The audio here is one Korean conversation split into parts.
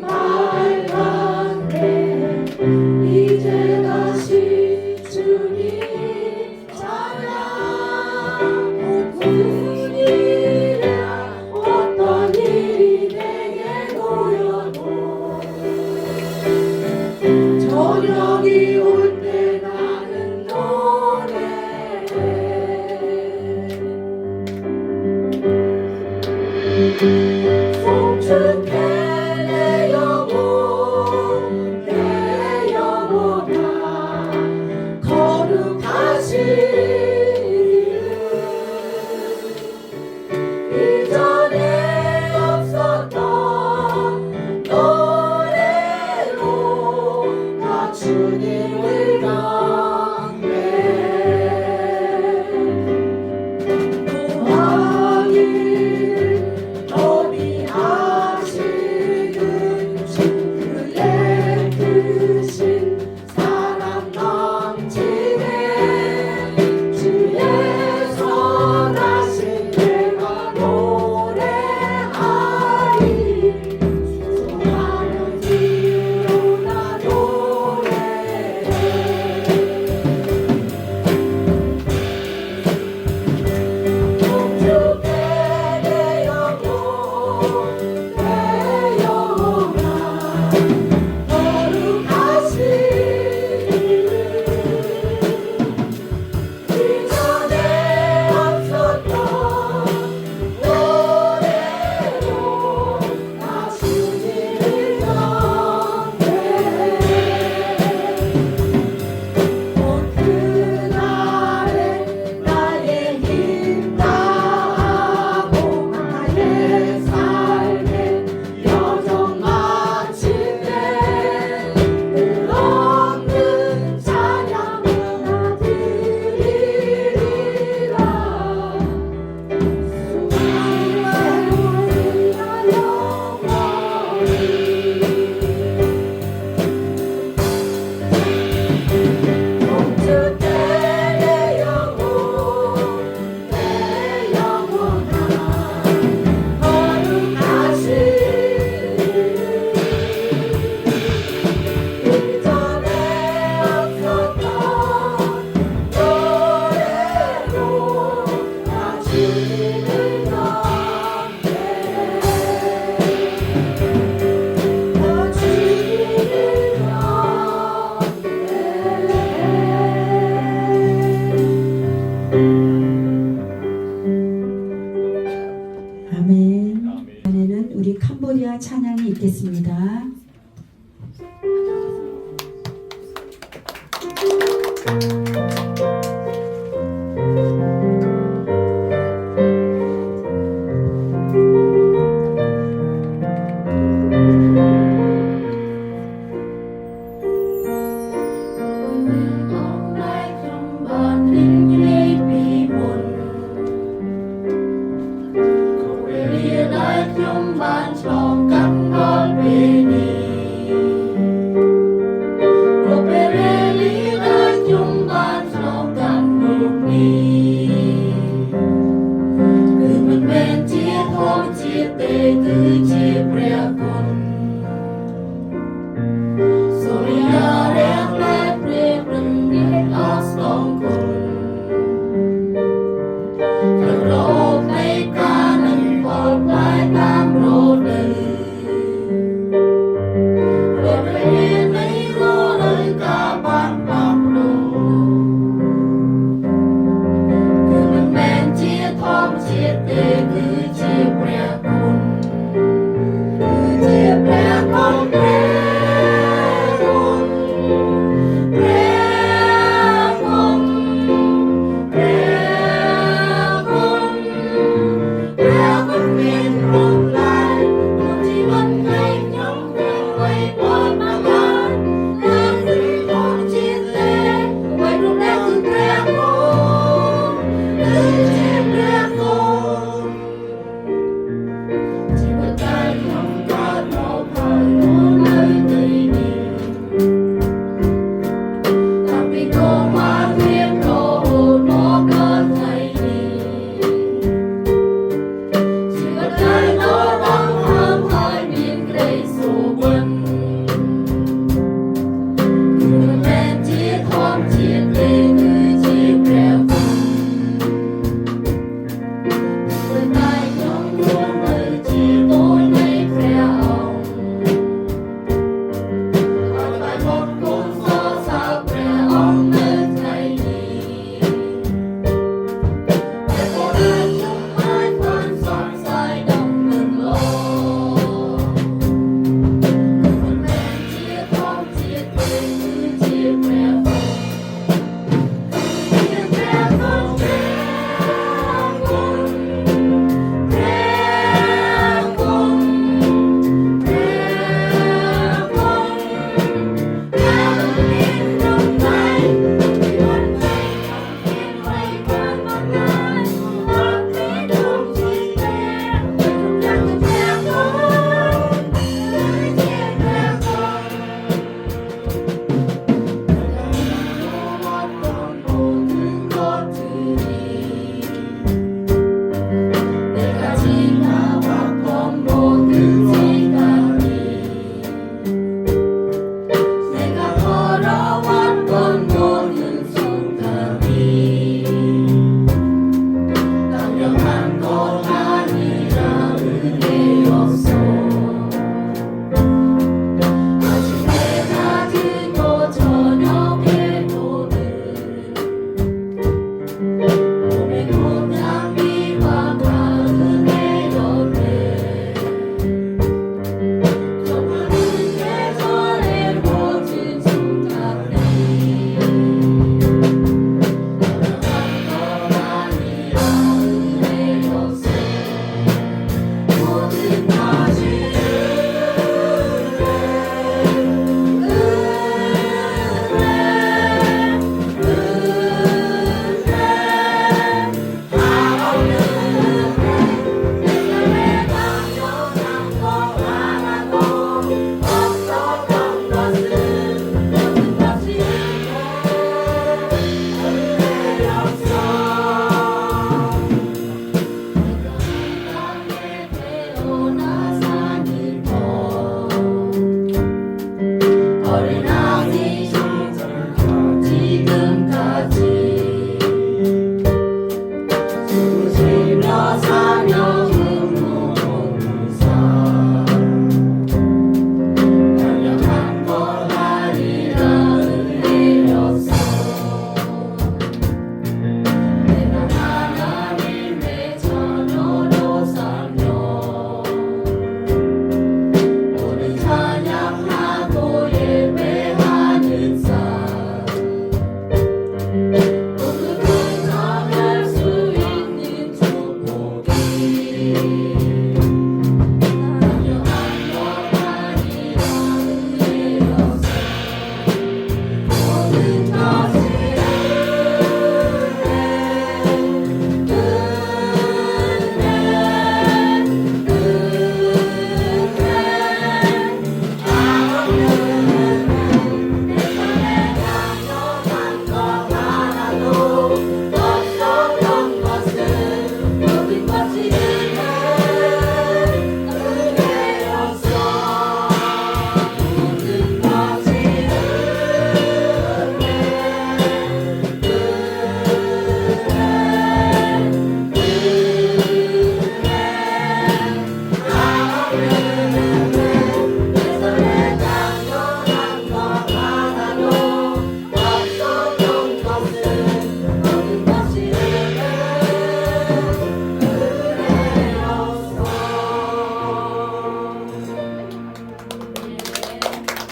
말랐네. 이제 다시 주님 찬양. 무슨 일이야 어떤 일이 내게 놓여도 저녁이 올 때 나는 노래해. 송축해 내 영혼 내 영혼아 거룩하시리를. 이전에 없었던 노래로 나 주님을 경배. 왕이 어미하시는 그의 크신 사랑 넘치네. 주의 선하신 내가 노래하리. 수많은 이유로 나 노래해. 송축해 내 영혼 내 영혼아 거룩하시리를. 이전에 없었던 노래로 나 주님을 경배해. 곧 그날에 나의 힘 다하고 나의 삶의 여정 마치네. 끝없는 찬양을 나 드리리라. 수많은 세월이 나 영원히. 송축해 내 영혼 내 영혼아 거룩하시리를. 이전에 없었던 노래로 나 주님을 경배해. 나 주님을 경배해. 아멘. 이번에는 우리 캄보디아 찬양이 있겠습니다. Hãy subscribe cho kênh Ghiền Mì Gõ để không bỏ lỡ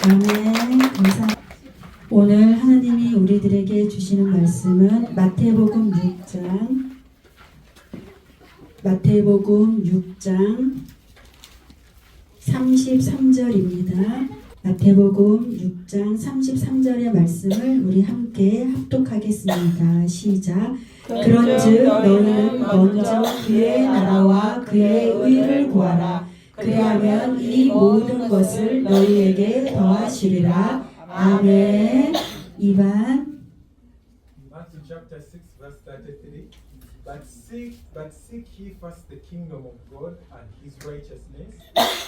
아멘. 감사합니다. 오늘 하나님이 우리들에게 주시는 말씀은 마태복음 6장 33절입니다. 마태복음 6장 33절의 말씀을 우리 함께 합독하겠습니다. 시작. 그런즉 너희는 먼저 그의 나라와 그의 의를 구하라. 그리하면 이 모든 것을 너희에게 더하시리라. 아멘. 2번. Matthew chapter 6 verse 33. But seek ye first the kingdom of God and his righteousness,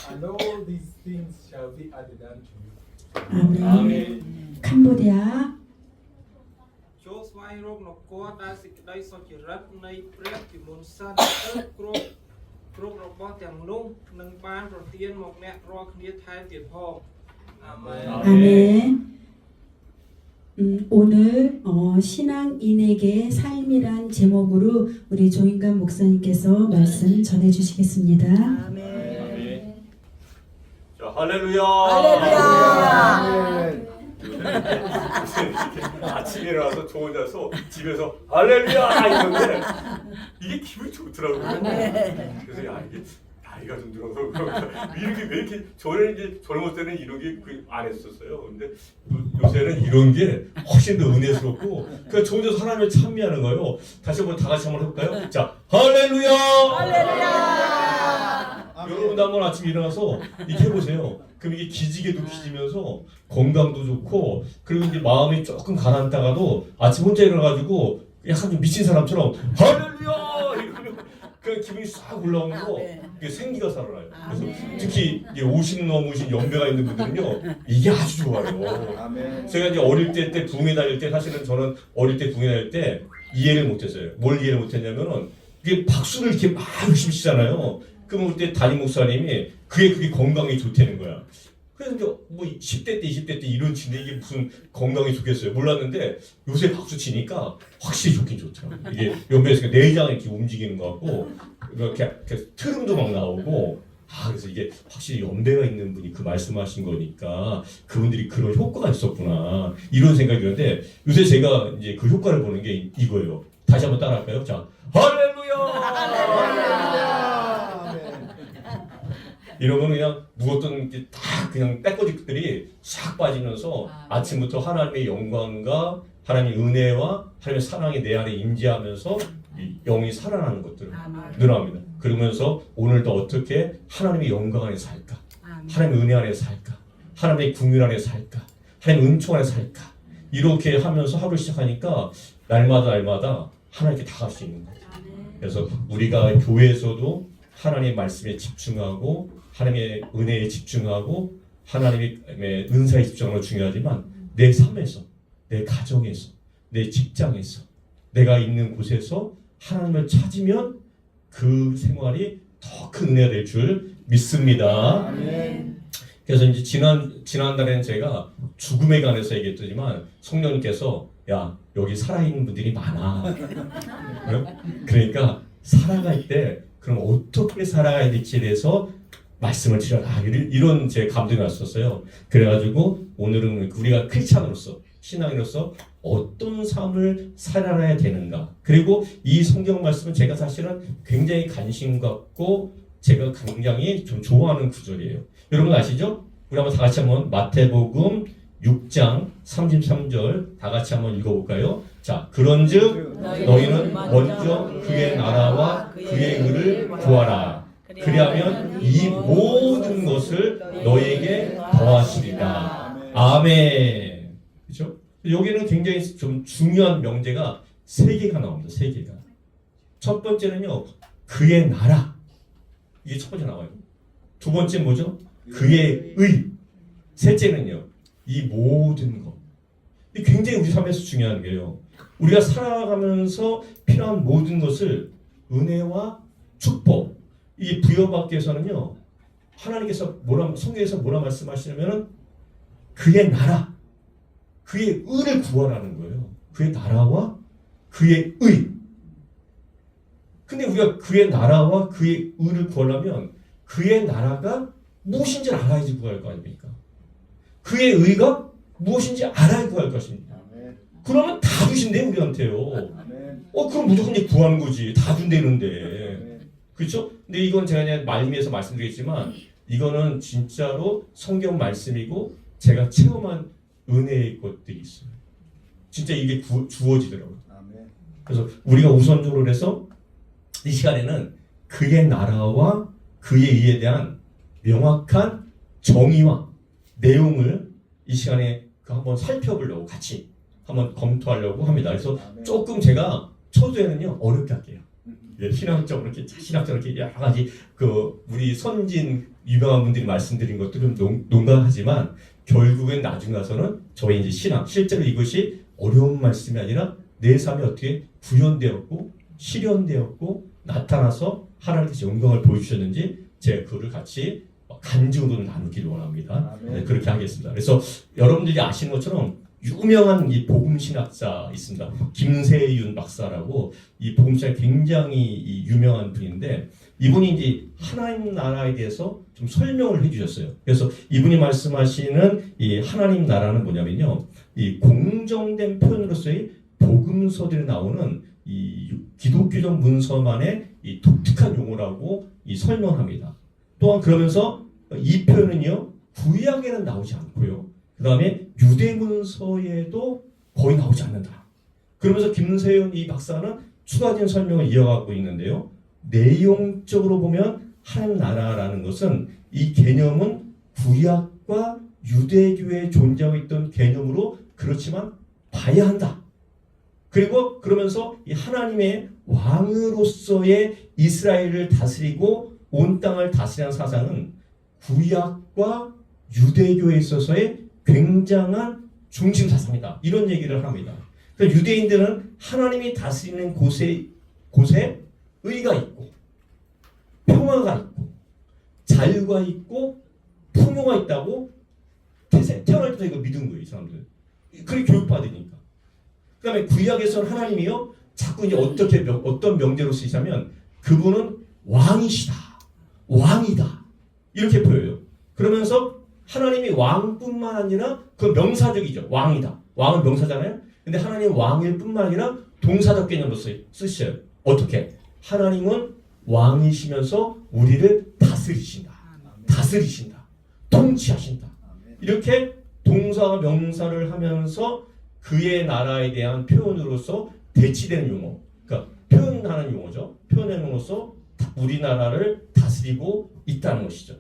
and all these things shall be added unto you. 아멘. 캄보디아. ចូលស្វែងរកនគរដែលសេចក្តីសុចរិតនៃព្រះជាមុនសិនទៅគ្រប់របស់ទាំងនោះនឹងបានប្រទានមកអ្នករាល់គ្នាថែមទៀតផងអាមែន 아멘. 오늘 신앙인에게 삶이란 제목으로 우리 조인관 목사님께서 말씀 전해 주시겠습니다. 아멘. 자, 할렐루야. 아침에 일어나서 저 혼자서 집에서 할렐루야 이러는데 이게 기분이 좋더라고요. 그래서 야 이게 나이가 좀 들어서 왜 이렇게 저는 이제 젊을 때는 이렇게 안 했었어요. 근데 요새는 이런 게 훨씬 더 은혜스럽고 그러니까 저 혼자서 하나님을 찬미하는 거예요. 다시 한번 다 같이 한번 해볼까요? 자, 할렐루야. 여러분도 한번 아침에 일어나서 이렇게 해보세요. 그럼 이게 기지개도 기지면서 건강도 좋고 그리고 이제 마음이 조금 가라앉다가도 아침 혼자 일어나가지고 약간 좀 미친 사람처럼 할렐루야 이러면 그냥 기분이 싹 올라오는 거 이게 생기가 살아나요. 그래서 특히 이제 50 넘으신 연배가 있는 분들은요 이게 아주 좋아요. 제가 이제 어릴 때 부흥회 다닐 때 사실은 저는 어릴 때 부흥회 다닐 때 이해를 못했어요. 뭘 이해를 못했냐면은 이게 박수를 이렇게 막 열심히 치잖아요. 그러면 그때 담임 목사님이 그게 건강에 좋다는 거야. 그래서 이제 뭐 10대 때 20대 때 이런 치는데 이게 무슨 건강에 좋겠어요. 몰랐는데 요새 박수 치니까 확실히 좋긴 좋더라고요. 이게 연배에서 내장이 이렇게 움직이는 것 같고 이렇게 트름도 막 나오고 그래서 이게 확실히 연배가 있는 분이 그 말씀하신 거니까 그분들이 그런 효과가 있었구나 이런 생각이 드는데 요새 제가 이제 그 효과를 보는 게 이거예요. 다시 한번 따라할까요? 자, 할렐루야! 이러면 그냥 묵었던 게 다 그냥 때꺼지들이 싹 빠지면서 아침부터 하나님의 영광과 하나님의 은혜와 하나님의 사랑이 내 안에 임재하면서 이 영이 살아나는 것들을 늘어납니다. 그러면서 오늘도 어떻게 하나님의 영광 안에 살까? 하나님의 은혜 안에 살까? 하나님의 궁율 안에 살까? 하나님의 은총 안에 살까? 이렇게 하면서 하루 시작하니까 날마다 하나님께 다 갈 수 있는 거죠. 그래서 우리가 교회에서도 하나님의 말씀에 집중하고 하나님의 은혜에 집중하고 하나님의 은사에 집중하는 건 중요하지만 내 삶에서, 내 가정에서, 내 직장에서, 내가 있는 곳에서 하나님을 찾으면 그 생활이 더 큰 은혜가 될 줄 믿습니다. 아멘. 그래서 이제 지난달에는 제가 죽음에 관해서 얘기했더니만 성령님께서 야 여기 살아있는 분들이 많아. 그러니까 살아갈 때 그럼 어떻게 살아가야 될지에 대해서 말씀을 드려라 이런 제 감동이 왔었어요. 그래가지고 오늘은 우리가 크리스찬으로서 신앙인으로서 어떤 삶을 살아가야 되는가 그리고 이 성경 말씀은 제가 사실은 굉장히 관심 갖고 제가 굉장히 좀 좋아하는 구절이에요. 여러분 아시죠? 우리 한번 다 같이 한번 마태복음 6장 33절 다 같이 한번 읽어볼까요? 자, 그런즉 너희는 먼저 그의 나라와 그의 의를 구하라. 그리하면 이 모든 것을 너희에게 더하시리라. 아멘. 그렇죠? 여기는 굉장히 좀 중요한 명제가 세 개가 나옵니다. 세 개가. 첫 번째는요, 그의 나라. 이게 첫 번째 나와요. 두 번째 뭐죠? 그의 의. 셋째는요, 이 모든 것. 이게 굉장히 우리 삶에서 중요한 게요. 우리가 살아가면서 필요한 모든 것을 은혜와 축복, 이 부여받기 위해서는요, 하나님께서 성경에서 뭐라 말씀하시냐면은 그의 나라, 그의 의를 구하라는 거예요. 그의 나라와 그의 의. 근데 우리가 그의 나라와 그의 의를 구하려면 그의 나라가 무엇인지 알아야지 구할 거 아닙니까? 그의 의가 무엇인지 알아야 구할 것입니다. 그러면 다 주신대 우리한테요. 그럼 무조건 이제 구하는 거지. 다 준대는데. 그렇죠? 근데 이건 제가 그냥 말미에서 말씀드리겠지만 이거는 진짜로 성경 말씀이고 제가 체험한 은혜의 것들이 있어요. 진짜 이게 주어지더라고요. 그래서 우리가 우선적으로 해서 이 시간에는 그의 나라와 그의 의에 대한 명확한 정의와 내용을 이 시간에 한번 살펴보려고 같이 한번 검토하려고 합니다. 그래서 조금 제가 초조에는요 어렵게 할게요. 신학적으로 이렇게 여러 가지 우리 선진 유명한 분들이 말씀드린 것들은 농담하지만 결국엔 나중 가서는 저희 이제 신학 실제로 이것이 어려운 말씀이 아니라 내 삶에 어떻게 구현되었고 실현되었고 나타나서 하나님께서 영광을 보여주셨는지 제가 그거를 같이 간증으로 나누기를 원합니다. 네, 그렇게 하겠습니다. 그래서 여러분들이 아시는 것처럼 유명한 이 복음신학자 있습니다. 김세윤 박사라고 이 복음신학 굉장히 유명한 분인데 이분이 이제 하나님 나라에 대해서 좀 설명을 해주셨어요. 그래서 이분이 말씀하시는 이 하나님 나라는 뭐냐면요, 이 공정된 표현으로서의 복음서들에 나오는 이 기독교적 문서만의 이 독특한 용어라고 이 설명합니다. 또한 그러면서 이 표현은요 구약에는 나오지 않고요. 그 다음에 유대문서에도 거의 나오지 않는다. 그러면서 김세윤 이 박사는 추가적인 설명을 이어가고 있는데요. 내용적으로 보면 하나님 나라라는 것은 이 개념은 구약과 유대교에 존재하고 있던 개념으로 그렇지만 봐야 한다. 그리고 그러면서 이 하나님의 왕으로서의 이스라엘을 다스리고 온 땅을 다스리는 사상은 구약과 유대교에 있어서의 굉장한 중심 사상이다. 이런 얘기를 합니다. 그러니까 유대인들은 하나님이 다스리는 곳에 의가 있고 평화가 있고 자유가 있고 풍요가 있다고 태어날 때부터 이거 믿은 거예요. 이 사람들. 그렇게 교육받으니까. 그 다음에 구약에서는 하나님이요 자꾸 이제 어떤 명제로 쓰시자면 그분은 왕이시다. 왕이다. 이렇게 보여요. 그러면서 하나님이 왕뿐만 아니라 그 명사적이죠. 왕이다. 왕은 명사잖아요. 근데 하나님 왕일 뿐만 아니라 동사적 개념으로 쓰셔요. 어떻게? 하나님은 왕이시면서 우리를 다스리신다. 다스리신다. 통치하신다. 이렇게 동사와 명사를 하면서 그의 나라에 대한 표현으로서 대치되는 용어. 그러니까 표현하는 용어죠. 표현하는 용어로서 우리나라를 다스리고 있다는 것이죠.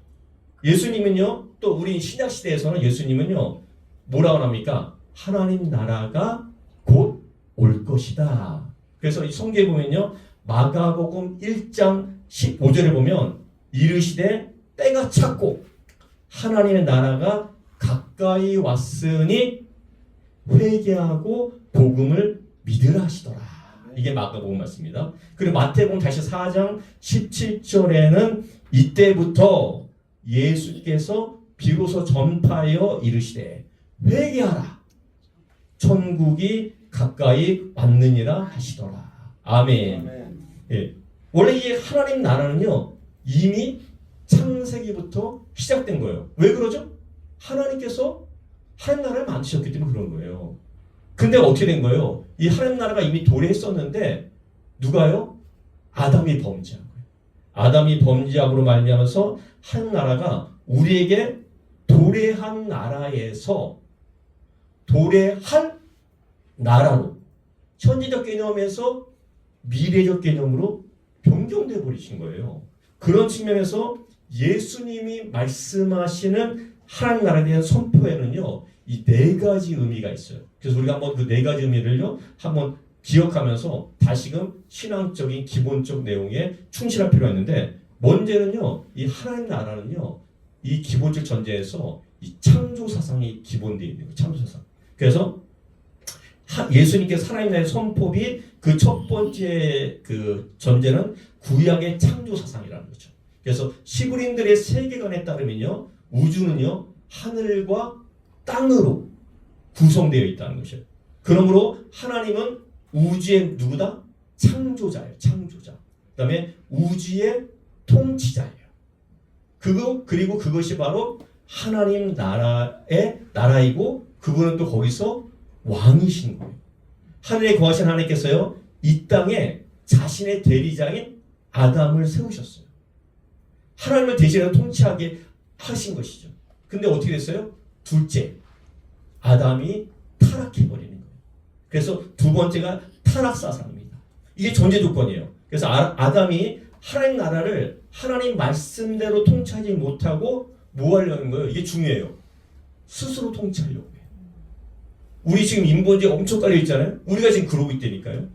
예수님은요, 또 우리 신약시대에서는 예수님은요, 뭐라고 합니까? 하나님 나라가 곧 올 것이다. 그래서 이 성경에 보면요, 마가복음 1장 15절에 보면 이르시되 때가 찼고 하나님의 나라가 가까이 왔으니 회개하고 복음을 믿으라 하시더라. 이게 마가복음 말씀입니다. 그리고 마태복음 다시 4장 17절에는 이때부터 예수께서 비로소 전파하여 이르시되 회개하라 천국이 가까이 왔느니라 하시더라. 아멘. 예. 원래 이 하나님 나라는요 이미 창세기부터 시작된 거예요. 왜 그러죠? 하나님께서 하나님 나라를 만드셨기 때문에 그런 거예요. 근데 어떻게 된 거예요? 이 하나님 나라가 이미 도래했었는데 누가요? 아담이 범죄한 거예요. 아담이 범죄함으로 말미암아서 하나님 나라가 우리에게 도래한 나라에서 도래할 나라로 현재적 개념에서 미래적 개념으로 변경돼 버리신 거예요. 그런 측면에서 예수님이 말씀하시는 하나님 나라에 대한 선포에는요 이 네 가지 의미가 있어요. 그래서 우리가 한번 그 네 가지 의미를요 한번 기억하면서 다시금 신앙적인 기본적 내용에 충실할 필요가 있는데 먼저는요 이 하나님 나라는요 이 기본적 전제에서 이 창조 사상이 기본되어 있는 거예요. 창조 사상. 그래서 예수님께서 하나님 나라의 선포비 그 첫 번째 그 전제는 구약의 창조 사상이라는 거죠. 그래서 시브린들의 세계관에 따르면요 우주는요 하늘과 땅으로 구성되어 있다는 것이에요. 그러므로 하나님은 우주의 누구다? 창조자예요. 창조자. 그 다음에 우주의 통치자예요. 그리고 그것이 바로 하나님 나라의 나라이고 그분은 또 거기서 왕이신 거예요. 하늘에 거하신 하나님께서요 이 땅에 자신의 대리자인 아담을 세우셨어요. 하나님을 대신해서 통치하게 하신 것이죠. 근데 어떻게 됐어요? 둘째, 아담이 타락해버리는 거예요. 그래서 두 번째가 타락사상입니다. 이게 전제 조건이에요. 그래서 아담이 하나님 나라를 하나님 말씀대로 통치하지 못하고 뭐 하려는 거예요? 이게 중요해요. 스스로 통치하려고 해요. 우리 지금 인본주의 엄청 깔려 있잖아요. 우리가 지금 그러고 있다니까요.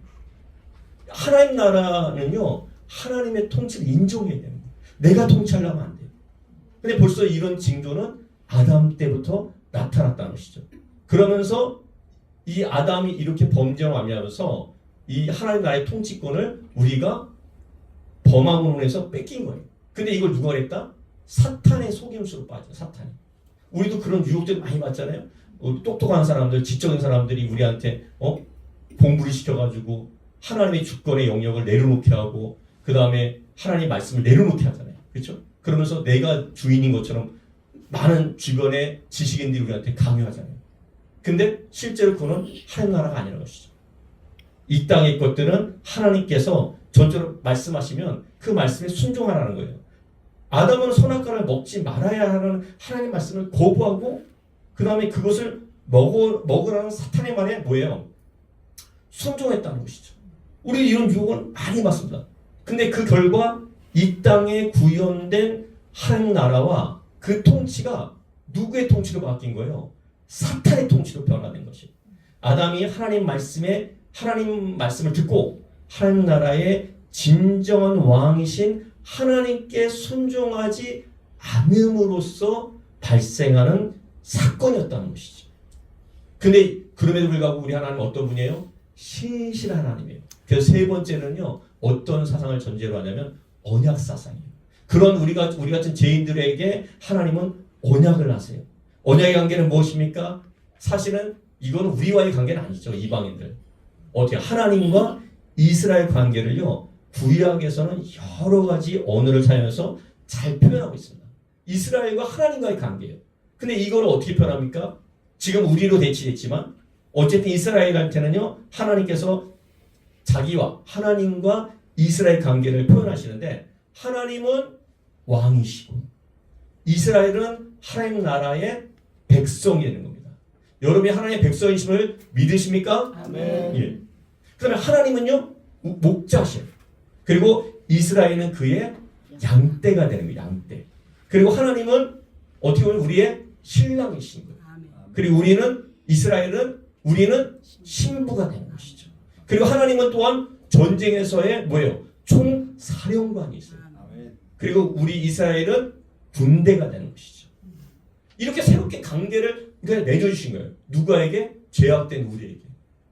하나님 나라는요 하나님의 통치를 인정해야 되는 거예요. 내가 통치하려면 안 돼요. 근데 벌써 이런 징조는 아담 때부터 나타났다는 것이죠. 그러면서 이 아담이 이렇게 범죄를 하면서 이 하나님 나라의 통치권을 우리가 범함으로 해서 뺏긴 거예요. 근데 이걸 누가 그랬다? 사탄의 속임수로 빠져. 사탄이. 우리도 그런 유혹들 많이 받잖아요. 똑똑한 사람들, 지적인 사람들이 우리한테 공부를 시켜가지고 하나님의 주권의 영역을 내려놓게 하고 그 다음에 하나님의 말씀을 내려놓게 하잖아요. 그렇죠? 그러면서 내가 주인인 것처럼 많은 주변의 지식인들이 우리한테 강요하잖아요. 근데 실제로 그거는 하나님 나라가 아니라는 것이죠. 이 땅의 것들은 하나님께서 전적으로 말씀하시면 그 말씀에 순종하라는 거예요. 아담은 선악과를 먹지 말아야 하는 하나님의 말씀을 거부하고 그 다음에 그것을 먹으라는 사탄의 말에 뭐예요? 순종했다는 것이죠. 우리 이런 유혹은 많이 받습니다. 근데 그 결과 이 땅에 구현된 하나님 나라와 그 통치가 누구의 통치로 바뀐 거예요? 사탄의 통치로 변화된 것이. 아담이 하나님 말씀을 듣고 하나님 나라의 진정한 왕이신 하나님께 순종하지 않음으로써 발생하는 사건이었다는 것이죠. 근데 그럼에도 불구하고 우리 하나님은 어떤 분이에요? 신실한 하나님이에요. 그래서 세 번째는요 어떤 사상을 전제로 하냐면 언약 사상이에요. 그런 우리 같은 죄인들에게 하나님은 언약을 하세요. 언약의 관계는 무엇입니까? 사실은 이건 우리와의 관계는 아니죠. 이방인들. 어떻게 하나님과 이스라엘 관계를요 구약에서는 여러 가지 언어를 사용해서 잘 표현하고 있습니다. 이스라엘과 하나님과의 관계예요. 근데 이걸 어떻게 표현합니까? 지금 우리로 대치됐지만 어쨌든 이스라엘한테는요 하나님께서 자기와 하나님과 이스라엘 관계를 표현하시는데 하나님은 왕이시고 이스라엘은 하나님 나라의 백성이 되는 겁니다. 여러분이 하나님의 백성이심을 믿으십니까? 아멘. 예. 그러면 하나님은요 목자시에요. 그리고 이스라엘은 그의 양떼가 되는 거예요. 양떼. 그리고 하나님은 어떻게 보면 우리의 신랑이신 거예요. 그리고 우리는 신부가 되는 것이죠. 그리고 하나님은 또한 전쟁에서의 뭐예요? 총사령관이 있어요. 그리고 우리 이스라엘은 군대가 되는 것이죠. 이렇게 새롭게 관계를 맺어주신 거예요. 누구에게? 죄악된 우리에게,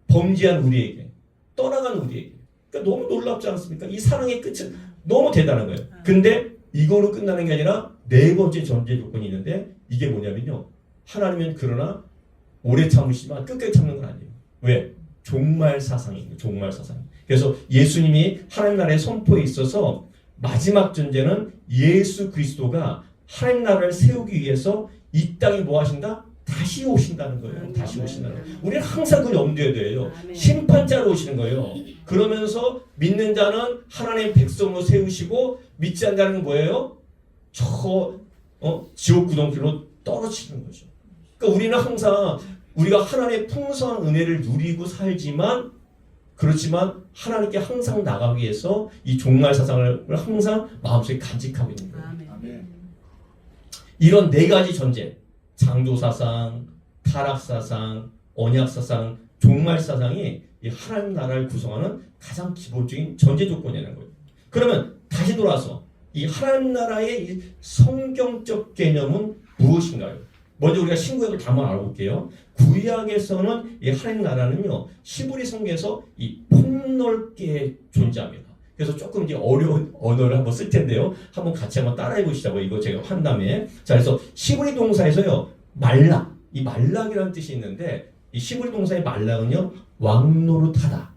범죄한 우리에게, 떠나간 우리에게. 그러니까 너무 놀랍지 않습니까? 이 사랑의 끝은 너무 대단한 거예요. 근데 이거로 끝나는 게 아니라 네 번째 전제 조건이 있는데 이게 뭐냐면요. 하나님은 그러나 오래 참으시지만 끝까지 참는 건 아니에요. 왜? 종말 사상이에요. 종말 사상. 그래서 예수님이 하나님 나라의 선포에 있어서 마지막 전제는 예수 그리스도가 하나님 나라를 세우기 위해서 이 땅에 뭐 하신다? 다시 오신다는 거예요. 다시 오신다는 거예요. 우리는 항상 그 염두에 둬요. 심판자로 오시는 거예요. 그러면서 믿는 자는 하나님의 백성으로 세우시고 믿지 않는 자는 뭐예요? 지옥 구덩이로 떨어지는 거죠. 그러니까 우리는 항상 우리가 하나님의 풍성한 은혜를 누리고 살지만 그렇지만 하나님께 항상 나가기 위해서 이 종말 사상을 항상 마음속에 간직하고 있는 거예요. 이런 네 가지 전제, 창조 사상, 타락 사상, 언약 사상, 종말 사상이 이 하나님 나라를 구성하는 가장 기본적인 전제 조건이라는 거예요. 그러면 다시 돌아서 이 하나님 나라의 이 성경적 개념은 무엇인가요? 먼저 우리가 신구약을 다 한번 알아볼게요. 구약에서는 이 하나님 나라는요 히브리 성경에서 이 폭넓게 존재합니다. 그래서 조금 이제 어려운 언어를 한번 쓸 텐데요. 한번 같이 한번 따라해 보시자고. 이거 제가 한 다음에 자 그래서 히브리 동사에서요 말락, 이 말락이라는 뜻이 있는데 이 히브리 동사의 말락은요 왕노릇하다,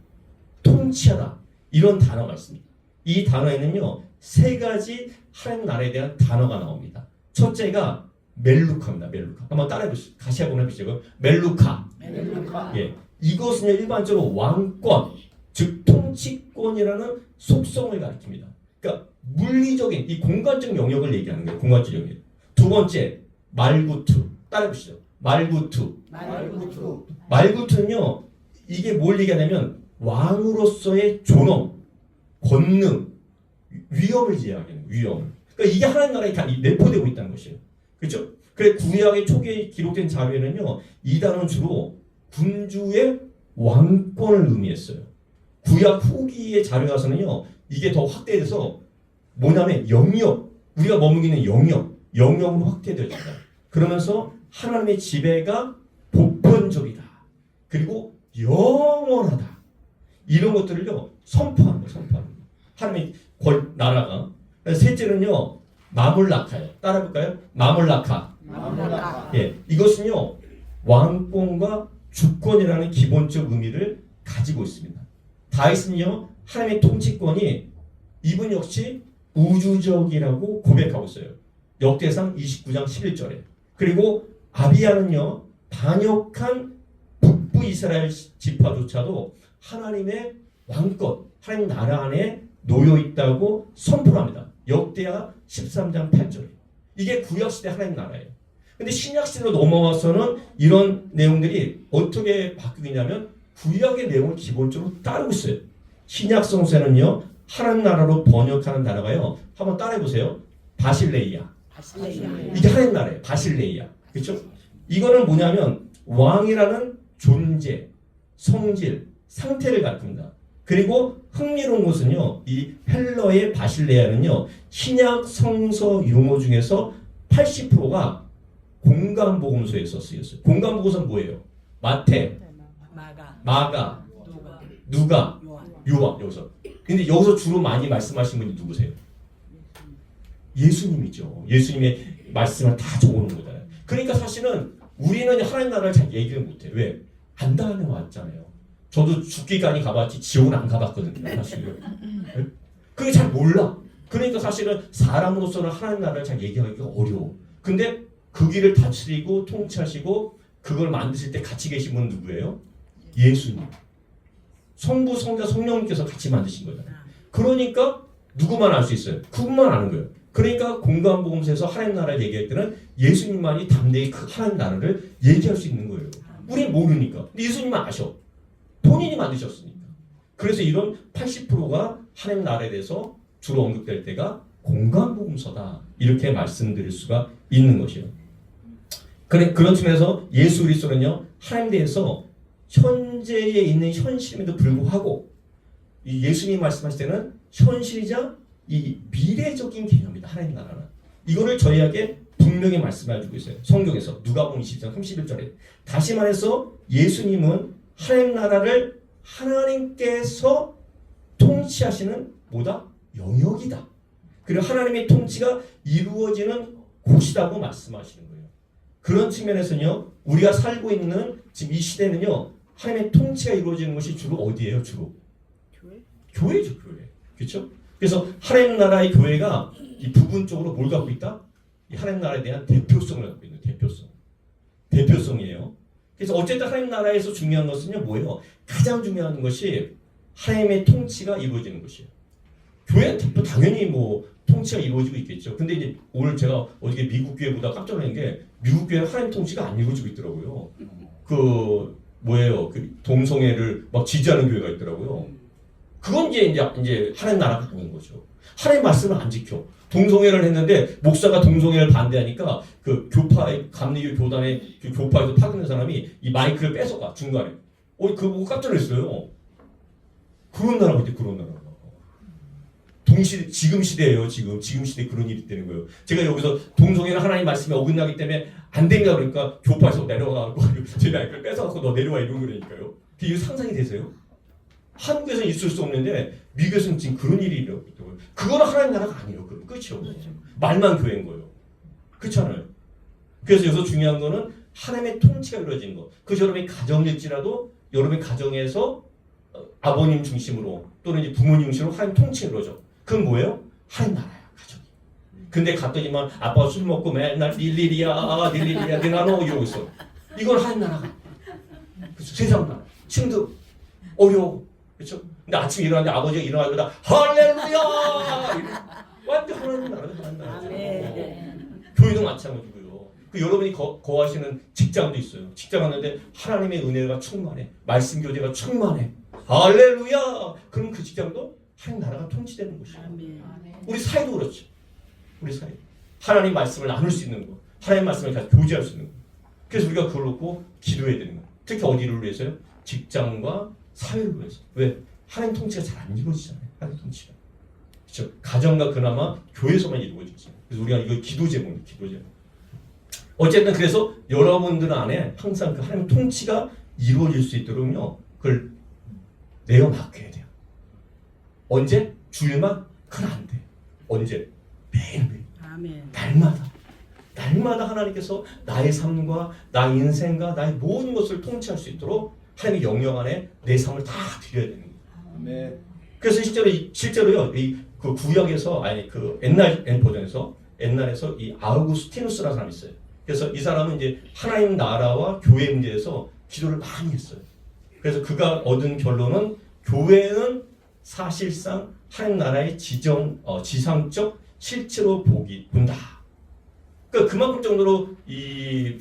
통치하다 이런 단어가 있습니다. 이 단어에는요 세 가지 하나님 나라에 대한 단어가 나옵니다. 첫째가 멜루카입니다. 멜루카. 한번 따라해 보시죠. 같이 한번 해보시죠. 멜루카. 예, 이것은요 일반적으로 왕권, 즉 통치권이라는 속성을 가리킵니다. 그러니까 물리적인 이 공간적 영역을 얘기하는 거예요. 공간적 영역. 두 번째 말구투. 따라해 보시죠. 말구투. 말구투는요 이게 뭘 얘기하냐면 왕으로서의 존엄, 권능, 위엄을 이야기하는 위엄. 그러니까 이게 하나님 나라에 다 내포되고 있다는 것이에요. 그렇죠? 그래 구약의 초기에 기록된 자료에는요 이 단어는 주로 군주의 왕권을 의미했어요. 구약 후기의 자료 가서는요 이게 더 확대돼서 뭐냐면 영역, 우리가 머무기는 영역으로 확대되어진다. 그러면서 하나님의 지배가 보편적이다. 그리고 영원하다. 이런 것들을요 선포하는 거예요. 선포하는 거예요. 하나님의 나라가. 셋째는요 마물라카예요. 따라해볼까요? 마물라카. 예, 이것은요 왕권과 주권이라는 기본적 의미를 가지고 있습니다. 다윗은요 하나님의 통치권이 이분 역시 우주적이라고 고백하고 있어요. 역대상 29장 11절에. 그리고 아비야는요 반역한 북부 이스라엘 지파조차도 하나님의 왕권, 하나님 나라 안에 놓여 있다고 선포를 합니다. 역대하 13장 8절에. 이게 구약시대 하나님 나라예요. 근데 신약시대로 넘어와서는 이런 내용들이 어떻게 바뀌고 있냐면 구약의 내용을 기본적으로 따르고 있어요. 신약 성서에는요 하나님 나라로 번역하는 단어가요. 한번 따라해보세요. 바실레이아. 이게 하나님 나라예요. 바실레이아. 그렇죠? 이거는 뭐냐면 왕이라는 존재, 성질, 상태를 가리킵니다. 그리고 흥미로운 것은요. 이 헬러의 바실레아는요. 신약 성서 용어 중에서 80%가 공간복음서에서 쓰였어요. 공간복음서는 뭐예요? 마태, 마가, 누가, 요한. 여기서. 근데 여기서 주로 많이 말씀하신 분이 누구세요? 예수님이죠. 예수님의 말씀을 다 적어놓은 거잖아요. 그러니까 사실은 우리는 하나님 나라를 잘 얘기를 못해. 왜? 안 다녀왔잖아요. 저도 죽기까지 가봤지 지옥은 안 가봤거든요. 사실은. 그게 잘 몰라. 그러니까 사실은 사람으로서는 하나님 나라를 잘 얘기하기가 어려워. 근데 그 길을 다스리고 통치하시고 그걸 만드실 때 같이 계신 분은 누구예요? 예수님. 성부, 성자, 성령님께서 같이 만드신 거잖아요. 그러니까 누구만 알 수 있어요? 그분만 아는 거예요. 그러니까 공간복음서에서 하나님 나라를 얘기할 때는 예수님만이 담대히 그 하나님 나라를 얘기할 수 있는 거예요. 우린 모르니까. 근데 예수님만 아셔. 본인이 만드셨으니까. 그래서 이런 80%가 하나님 나라에 대해서 주로 언급될 때가 공간복음서다. 이렇게 말씀드릴 수가 있는 것이에요. 그런 측면에서 예수 그리스도는요. 하나님에 대해서 현재에 있는 현실임에도 불구하고 이 예수님이 말씀하실 때는 현실이자 이 미래적인 개념이다. 하나님 나라는. 이거를 저희에게 분명히 말씀해주고 있어요. 성경에서 누가복음 20장 31절에. 다시 말해서 예수님은 하나님 나라를 하나님께서 통치하시는 뭐다? 영역이다. 그리고 하나님의 통치가 이루어지는 곳이라고 말씀하시는 거예요. 그런 측면에서는요. 우리가 살고 있는 지금 이 시대는요. 하나님의 통치가 이루어지는 것이 주로 어디예요? 주로? 교회죠. 교회. 그렇죠? 그래서 하나님 나라의 교회가 이 부분적으로 뭘 갖고 있다? 이 하나님 나라에 대한 대표성을 갖고 있는 대표성이에요. 그래서 어쨌든 하나님 나라에서 중요한 것은요. 뭐예요? 가장 중요한 것이 하나님의 통치가 이루어지는 것이에요. 교회는 당연히 뭐 통치가 이루어지고 있겠죠. 근데 이제 오늘 제가 어저께 미국 교회 보다 깜짝 놀란 게 미국 교회는 하나님 통치가 안 이루어지고 있더라고요. 그 동성애를 막 지지하는 교회가 있더라고요. 그건 이제 하나님 나라가 아닌 거죠. 하나님 말씀을 안 지켜. 동성애를 했는데 목사가 동성애를 반대하니까 그 교파의 감리교 교단의 그 교파에서 파견된 사람이 이 마이크를 뺏어가 중간에. 그거 보고 깜짝 놀랐어요. 그런 나라가 있대. 그런 나라가. 지금 시대예요. 지금 시대에 그런 일이 있다는 거예요. 제가 여기서 동성애는 하나님 말씀에 어긋나기 때문에 안 된다 그러니까 교파에서 내려가고 제 마이크를 뺏어갖고 너 내려와 이런 거라니까요. 이게 상상이 되세요? 한국에서는 있을 수 없는데 미국에서는 지금 그런 일이 일어나고 있다고요. 그거는 하나님 나라가 아니에요. 그렇죠. 말만 교회인 거예요. 그렇잖아요. 그래서 여기서 중요한 거는 하나님의 통치가 이루어지는 거. 그 여러분의 가정일지라도 여러분의 가정에서 아버님 중심으로 또는 이제 부모님 중심으로 하나님 통치가 이루어져. 그건 뭐예요? 하나님 나라야. 가정이. 근데 갔더니만 아빠가 술 먹고 맨날 닐리리야 니나노 이러고 있어. 이걸 하는 나라가. 그렇죠? 세상 나라. 지금도 어려워. 그렇죠? 근데 아침에 일어났는데 아버지가 일어나자마자 할렐루야! 완전 하나님 나라죠. 하나님 나라죠. 교회도 마찬가지고요. 그 여러분이 거하시는 직장도 있어요. 직장 갔는데 하나님의 은혜가 충만해. 말씀 교제가 충만해. 할렐루야! 그럼 그 직장도 하나님 나라가 통치되는 것이에요. 우리 사회도 그렇죠. 우리 사회. 하나님 말씀을 나눌 수 있는 거. 하나님 말씀을 같이 교제할 수 있는 거. 그래서 우리가 그걸 놓고 기도해야 되는 거예요. 특히 어디를 위해서요? 직장과 사회를 위해서. 왜? 하나님 통치가 잘 안 이루어지잖아요. 하나님 통치가. 그렇죠? 가정과 그나마 교회에서만 이루어지죠. 그래서 우리가 이거 기도 제목이에요. 기도 제목. 어쨌든 그래서 여러분들 안에 항상 그 하나님 통치가 이루어질 수 있도록요. 그걸 내어 맡겨야 돼요. 언제? 주일만? 그건 안 돼. 언제? 매일매일. 날마다 하나님께서 나의 삶과 나의 인생과 나의 모든 것을 통치할 수 있도록 하나님의 영역 안에 내 삶을 다 드려야 되는 거예요. 그래서 실제로요, 그 구약에서 그 옛날 버전에서 옛날에서 이 아우구스티누스라는 사람이 있어요. 그래서 이 사람은 이제 하나님 나라와 교회 문제에서 기도를 많이 했어요. 그래서 그가 얻은 결론은 교회는 사실상 하나님 나라의 지상적 실체로 본다. 그러니까 그만큼 정도로 이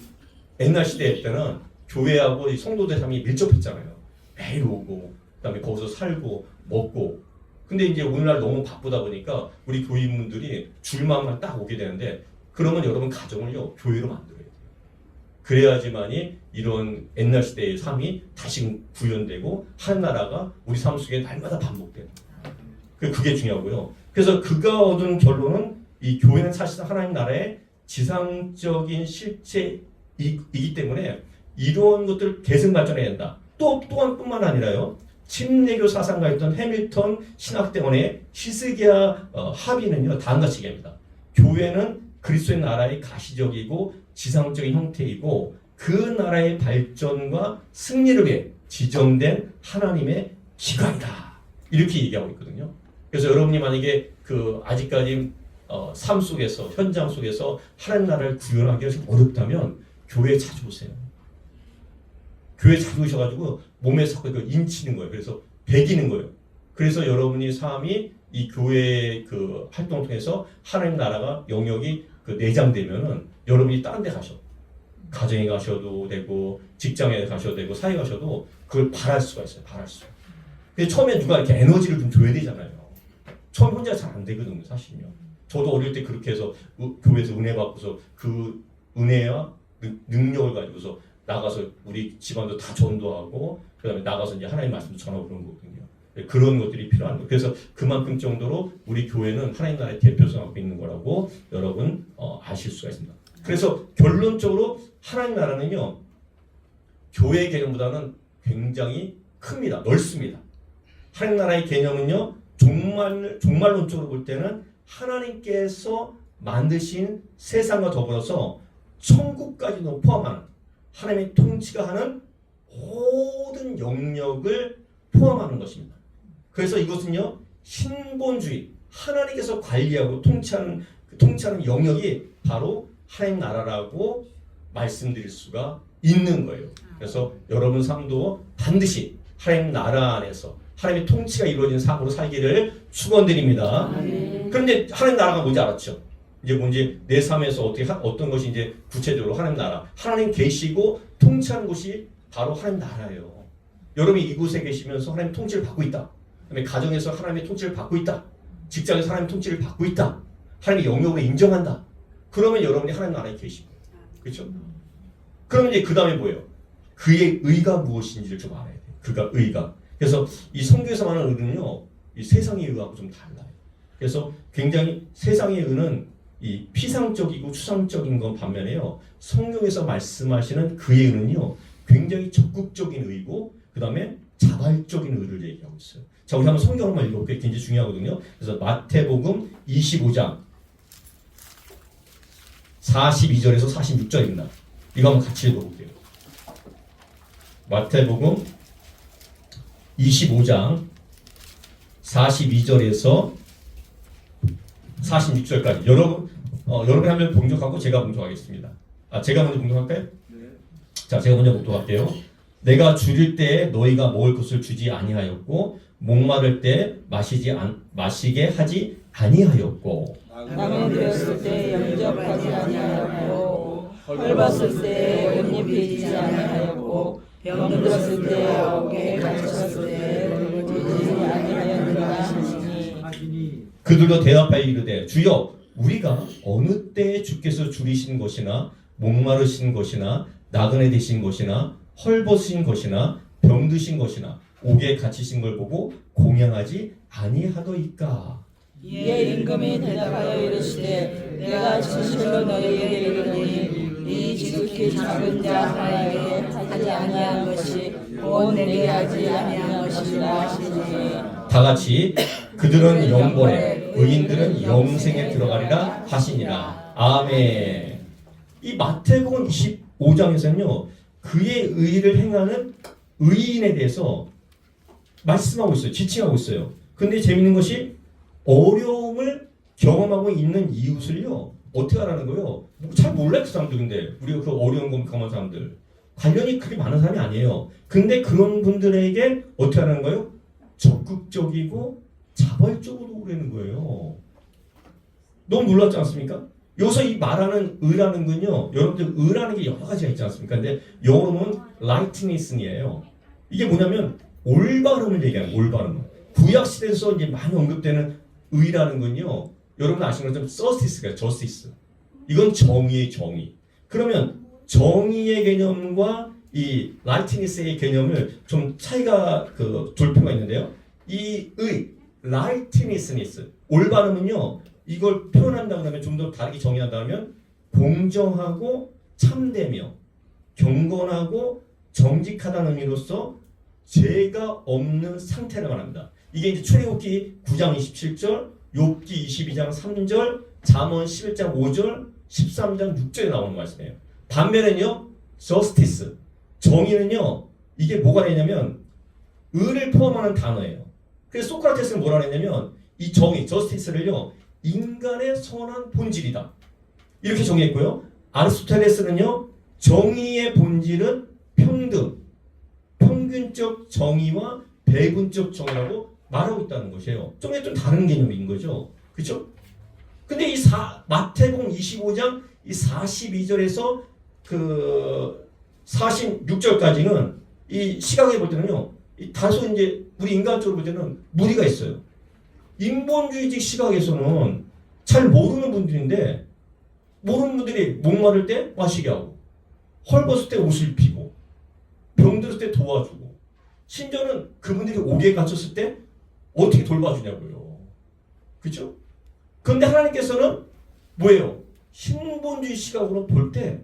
옛날 시대 때는 교회하고 이 성도들 삶이 밀접했잖아요. 매일 오고 그다음에 거기서 살고 먹고. 근데 이제 오늘날 너무 바쁘다 보니까 우리 교인분들이 주일만만 딱 오게 되는데 그러면 여러분 가정을요 교회로 만들어야 돼요. 그래야지만이 이런 옛날 시대의 삶이 다시 구현되고 한 나라가 우리 삶 속에 날마다 반복되는. 그게 중요하고요. 그래서 그가 얻은 결론은 이 교회는 사실상 하나님 나라의 지상적인 실체이기 때문에 이런 것들을 계승 발전해야 된다. 또한뿐만 아니라요. 침례교 사상가였던 해밀턴 신학대원의 히스기야 합의는요 다음과 같이 얘기합니다. 교회는 그리스도의 나라의 가시적이고 지상적인 형태이고 그 나라의 발전과 승리를 위해 지정된 하나님의 기관이다. 이렇게 얘기하고 있거든요. 그래서 여러분이 만약에 아직까지 삶 속에서 현장 속에서 하나님 나라를 구현하기가 좀 어렵다면 교회에 자주 오세요. 교회 자주 오셔가지고 몸에 자꾸 인치는 거예요. 그래서 배기는 거예요. 그래서 여러분이 삶이 이 교회 활동을 통해서 하나님 나라가 영역이 내장되면은 여러분이 다른 데 가셔. 가정에 가셔도 되고 직장에 가셔도 되고 사회 가셔도 그걸 바랄 수가 있어요. 바랄 수. 근데 처음에 누가 이렇게 에너지를 좀 줘야 되잖아요. 처음 혼자 잘 안 되거든요, 사실은요. 저도 어릴 때 그렇게 해서 교회에서 은혜 받고서 그 은혜와 능력을 가지고서 나가서 우리 집안도 다 전도하고 그다음에 나가서 이제 하나님 말씀 전하고 그런 거거든요. 그런 것들이 필요한 거예요. 그래서 그만큼 정도로 우리 교회는 하나님 나라의 대표성을 갖고 있는 거라고 여러분 아실 수가 있습니다. 그래서 결론적으로 하나님 나라는요 교회 개념보다는 굉장히 큽니다. 넓습니다. 하나님 나라의 개념은요 종말론적으로 볼 때는 하나님께서 만드신 세상과 더불어서 천국까지도 포함하는 하나님의 통치가 하는 모든 영역을 포함하는 것입니다. 그래서 이것은요 신본주의, 하나님께서 관리하고 통치하는 영역이 바로 하나님 나라라고 말씀드릴 수가 있는 거예요. 그래서 여러분 삶도 반드시 하나님 나라 안에서 하나님의 통치가 이루어진 삶으로 살기를 축원드립니다. 그런데 하나님 나라가 뭔지 알았죠? 이제 뭔지 내 삶에서 어떤 것이 이제 구체적으로 하나님 나라, 하나님 계시고 통치하는 곳이 바로 하나님 나라예요. 여러분이 이곳에 계시면서 하나님 통치를 받고 있다. 그다음에 가정에서 하나님의 통치를 받고 있다. 직장에서 하나님의 통치를 받고 있다. 하나님의 영역을 인정한다. 그러면 여러분이 하나님 나라에 계신 거예요. 그렇죠? 그러면 이제 그 다음에 뭐예요? 그의 의가 무엇인지를 좀 알아야 돼요. 그가 의가. 그래서 이 성경에서 말하는 의는요, 이 세상의 의하고 좀 달라요. 그래서 굉장히 세상의 의는 이 피상적이고 추상적인 건 반면에요, 성경에서 말씀하시는 그의 의는요, 굉장히 적극적인 의고, 그 다음에 자발적인 의를 얘기하고 있어요. 자, 우리 한번 성경 한번 읽어볼게요. 굉장히 중요하거든요. 그래서 마태복음 25장 42절에서 46절입니다. 이거 한번 같이 읽어볼게요. 마태복음 25장 42절에서 46절까지. 여러분 여러분이 하면 봉독하고 제가 봉독하겠습니다. 제가 먼저 봉독할까요? 자, 제가 먼저 봉독할게요. 내가 줄일 때에 너희가 먹을 것을 주지 아니하였고 목마를 때 마시게 하지 아니하였고 남은 되었을 때 영접하지 아니하였고 헐벗을 때 옷 입히지 아니하였고 병들었을 때 아옥에 갇혔을 때 돌보지 아니하였느라 하시니 그들도 대답하여 이르되 주여 우리가 어느 때에 주께서 줄이신 것이나 목마르신 것이나 나그네 되신 것이나 헐벗으신 것이나 병드신 것이나 옥에 갇히신 걸 보고 공양하지 아니하더이까. 이에 임금이 대답하여 이르시되 내가 진실로 너희에게 이르노니 이 지극히 작은 자 하나에게 하지 아니한 것이 온 내게 하지 아니한 것이라 하시니 다 같이 그들은 영벌에 의인들은 영생에 들어가리라 하시니라. 아멘. 이 마태복음 25장에서는요 그의 의를 행하는 의인에 대해서 말씀하고 있어요. 지칭하고 있어요. 근데 재밌는 것이 어려움을 경험하고 있는 이웃을요 어떻게 하라는 거예요? 잘 몰라요 그 사람들. 근데 우리가 그 어려운 거 경험한 사람들 관련이 그렇게 많은 사람이 아니에요. 근데 그런 분들에게 어떻게 하라는 거예요? 적극적이고 자발적으로 오라는 거예요. 너무 놀랍지 않습니까? 여기서 이 말하는 의라는 건요 여러분들 의라는 게 여러 가지가 있지 않습니까? 근데 영어로는 righteousness이에요. 이게 뭐냐면 올바름을 얘기하는 올바름. 구약 시대에서 이제 많이 언급되는 의라는 건요 여러분 아시는 것처럼 justice가 justice. 이건 정의의 정의. 그러면 정의의 개념과 이 righteousness의 개념을 좀 차이가 둘 필요가 있는데요. 이 의 righteousness 올바름은요 이걸 표현한다 그러면 좀 더 다르게 정의한다면 공정하고 참되며 경건하고 정직하다는 의미로서 죄가 없는 상태를 말합니다. 이게 이제 출애굽기 9장 27절, 욥기 22장 3절, 잠언 11장 5절, 13장 6절에 나오는 말씀이에요. 반면에는요, justice, 정의는요, 이게 뭐가 되냐면 의를 포함하는 단어예요. 그래서 소크라테스는 뭐라 했냐면 이 정의, justice를요, 인간의 선한 본질이다. 이렇게 정의했고요. 아리스토텔레스는요, 정의의 본질은 평등, 평균적 정의와 배분적 정의라고 말하고 있다는 것이에요. 좀 다른 개념인 거죠. 그렇죠? 근데 이 마태복음 25장 이 42절에서 그 46절까지는 이 시각에 볼 때는요. 이 다소 이제 우리 인간적으로 볼 때는 무리가 있어요. 인본주의적 시각에서는 잘 모르는 분들인데 모르는 분들이 목마를 때 마시게 하고 헐벗을 때 옷을 입히고 병들었을 때 도와주고 심지어는 그분들이 옥에 갇혔을 때 어떻게 돌봐주냐고요. 그렇죠? 그런데 하나님께서는 뭐예요? 신본주의 시각으로 볼 때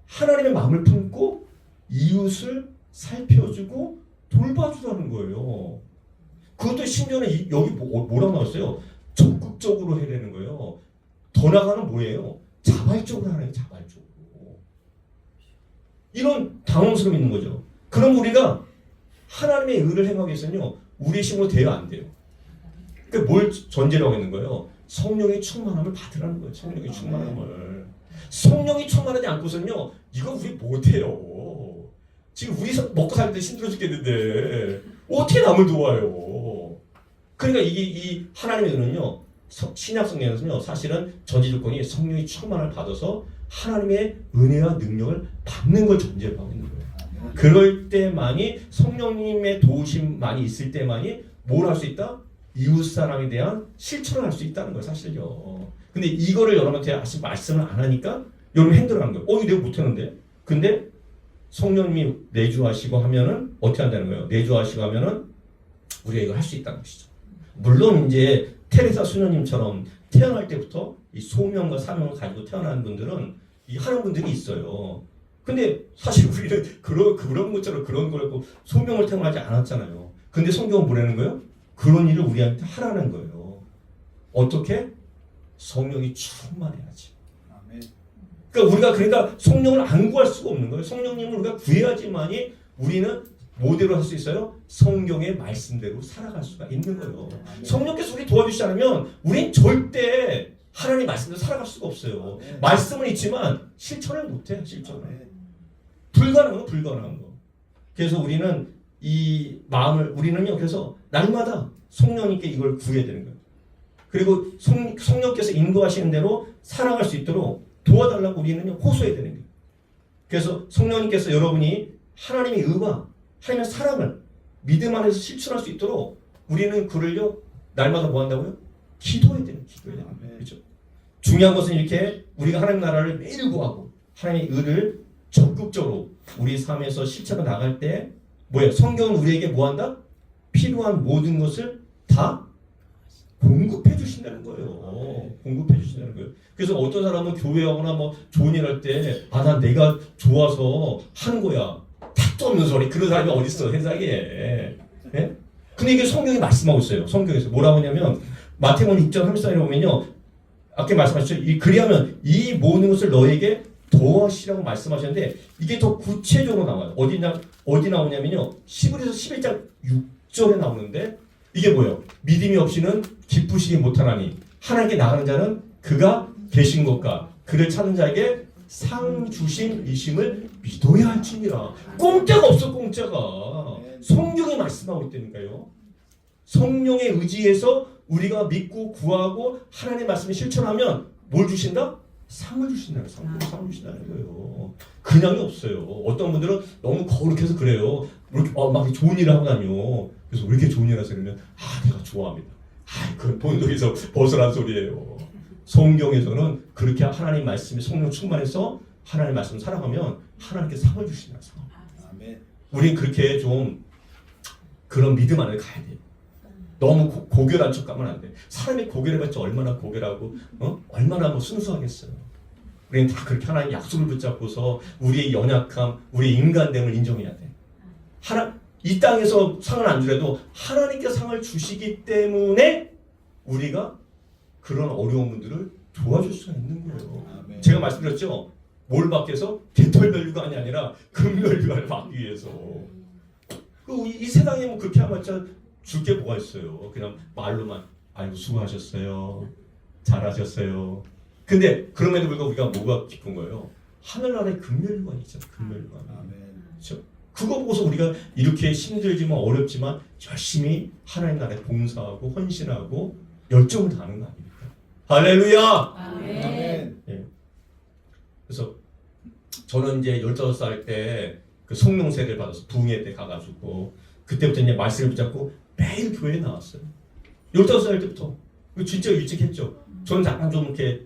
하나님의 마음을 품고 이웃을 살펴주고 돌봐주라는 거예요. 그것도 심지어는 여기 뭐라고 나왔어요? 적극적으로 해내는 거예요. 더 나아가는 뭐예요? 자발적으로 하는 거예요. 자발적으로. 이런 당황스러움이 있는 거죠. 그럼 우리가 하나님의 의를 행하기 위해서는요. 우리의 힘으로 돼야 안 돼요. 그러니까 뭘 전제로 하고 있는 거예요? 성령의 충만함을 받으라는 거예요. 성령의 충만함을. 성령이 충만하지 않고서는요. 이거 우리 못해요. 지금 우리 먹고 살 때 힘들어 죽겠는데 어떻게 남을 도와요? 그러니까 이 하나님의 의는요. 신약 성경에서는요. 사실은 전제 조건이 성령의 충만함을 받아서 하나님의 은혜와 능력을 받는 걸 전제로 하고 있는 거예요. 그럴 때만이 성령님의 도우심만이 있을 때만이 뭘 할 수 있다? 이웃 사람에 대한 실천을 할 수 있다는 거예요, 사실요. 근데 이거를 여러분한테 아직 말씀을 안 하니까 여러분 힘들어하는 거예요. 이거 내가 못하는데. 근데 성령님이 내주하시고 하면은 어떻게 한다는 거예요? 내주하시고 하면은 우리가 이걸 할 수 있다는 것이죠. 물론 이제 테레사 수녀님처럼 태어날 때부터 이 소명과 사명을 가지고 태어난 분들은 이 하는 분들이 있어요. 근데 사실 우리는 그런 것처럼 그런 걸 갖고 소명을 태어나지 않았잖아요. 근데 성경은 뭐라는 거예요? 그런 일을 우리한테 하라는 거예요. 어떻게? 성령이 충만해야지. 그러니까 성령을 안 구할 수가 없는 거예요. 성령님을 우리가 구해야지만이 우리는 뭐대로 할 수 있어요? 성경의 말씀대로 살아갈 수가 있는 거예요. 성령께서 우리 도와주시지 않으면 우린 절대 하나님 말씀대로 살아갈 수가 없어요. 말씀은 있지만 실천을 못해요. 실천을. 불가능한 거, 불가능한 거. 그래서 우리는 이 마음을, 우리는요, 그래서 날마다 성령님께 이걸 구해야 되는 거예요. 그리고 성령께서 인도하시는 대로 살아갈 수 있도록 도와달라고 우리는요, 호소해야 되는 거예요. 그래서 성령님께서 여러분이 하나님의 의와 하나님의 사랑을 믿음 안에서 실천할 수 있도록 우리는 그를요, 날마다 뭐 한다고요? 기도해야 되는, 기도해야 되는 거예요. 그렇죠? 중요한 것은 이렇게 우리가 하나님 나라를 매일 구하고 하나님의 의를 적극적으로 우리 삶에서 실천해 나갈 때 뭐예요? 성경은 우리에게 뭐 한다? 필요한 모든 것을 다 공급해 주신다는 거예요. 공급해 주신다는 거예요. 그래서 어떤 사람은 교회하거나 뭐 좋은 일 할 때 난 내가 좋아서 하는 거야. 택도 없는 소리. 그런 사람이 어디 있어 세상에. 예? 근데 이게 성경이 말씀하고 있어요. 성경에서 뭐라고 하냐면 마태복음 6장 34절에 보면요. 아까 말씀하셨죠. 그리하면 이 모든 것을 너에게 더하시라고 말씀하셨는데 이게 더 구체적으로 나와요. 어디 나오냐면요. 시브리서 11장 6절에 나오는데 이게 뭐예요? 믿음이 없이는 기쁘시기 못하나니 하나님께 나가는 자는 그가 계신 것과 그를 찾는 자에게 상 주심이심을 믿어야 할지니라. 공짜가 없어, 공짜가. 성경이 말씀하고 있다니까요. 성령의 의지에서 우리가 믿고 구하고 하나님의 말씀을 실천하면 뭘 주신다? 상을 주신다는 거예요. 상을 주신다는 거예요. 그냥이 없어요. 어떤 분들은 너무 거룩해서 그래요. 이렇게 막 좋은 일을 하고 다녀. 그래서 왜 이렇게 좋은 일을 하세요? 그러면 내가 좋아합니다. 그건 본소리에서 벗어난 소리예요. 성경에서는 그렇게 하나님 말씀에 성령 충만해서 하나님 말씀 살아가면 하나님께 상을 주신다는 거예요. 우린 그렇게 좀 그런 믿음 안에 가야 돼요. 너무 고결한 척 가면 안 돼. 사람이 고결해봤자 얼마나 고결하고 얼마나 뭐 순수하겠어요. 우리는 다 그렇게 하나님 약속을 붙잡고서 우리의 연약함, 우리의 인간됨을 인정해야 돼. 이 땅에서 상을 안 주려도 하나님께 상을 주시기 때문에 우리가 그런 어려운 분들을 도와줄 수가 있는 거예요. 아멘. 제가 말씀드렸죠. 뭘 받기 위해서 개털면류관이 아니라 금면류관을 받기 위해서. 이 세상에 뭐 그렇게 하면자 줄 게 뭐가 있어요. 그냥 말로만 아이고 수고하셨어요. 잘하셨어요. 근데 그럼에도 불구하고 우리가 뭐가 깊은 거예요. 하늘나라의 금면류관이 있잖아요. 금면류관. 그렇죠? 그거 보고서 우리가 이렇게 힘들지만 어렵지만 열심히 하나님 나라에 봉사하고 헌신하고 열정을 다하는 거 아닙니까? 할렐루야! 아멘. 예. 그래서 저는 이제 15살 때 그 성령 세례를 받아서 부흥회 때 가가지고 그때부터 이제 말씀을 붙잡고 매일 교회에 나왔어요. 15살 때부터. 진짜 일찍 했죠. 저는 약간 좀 이렇게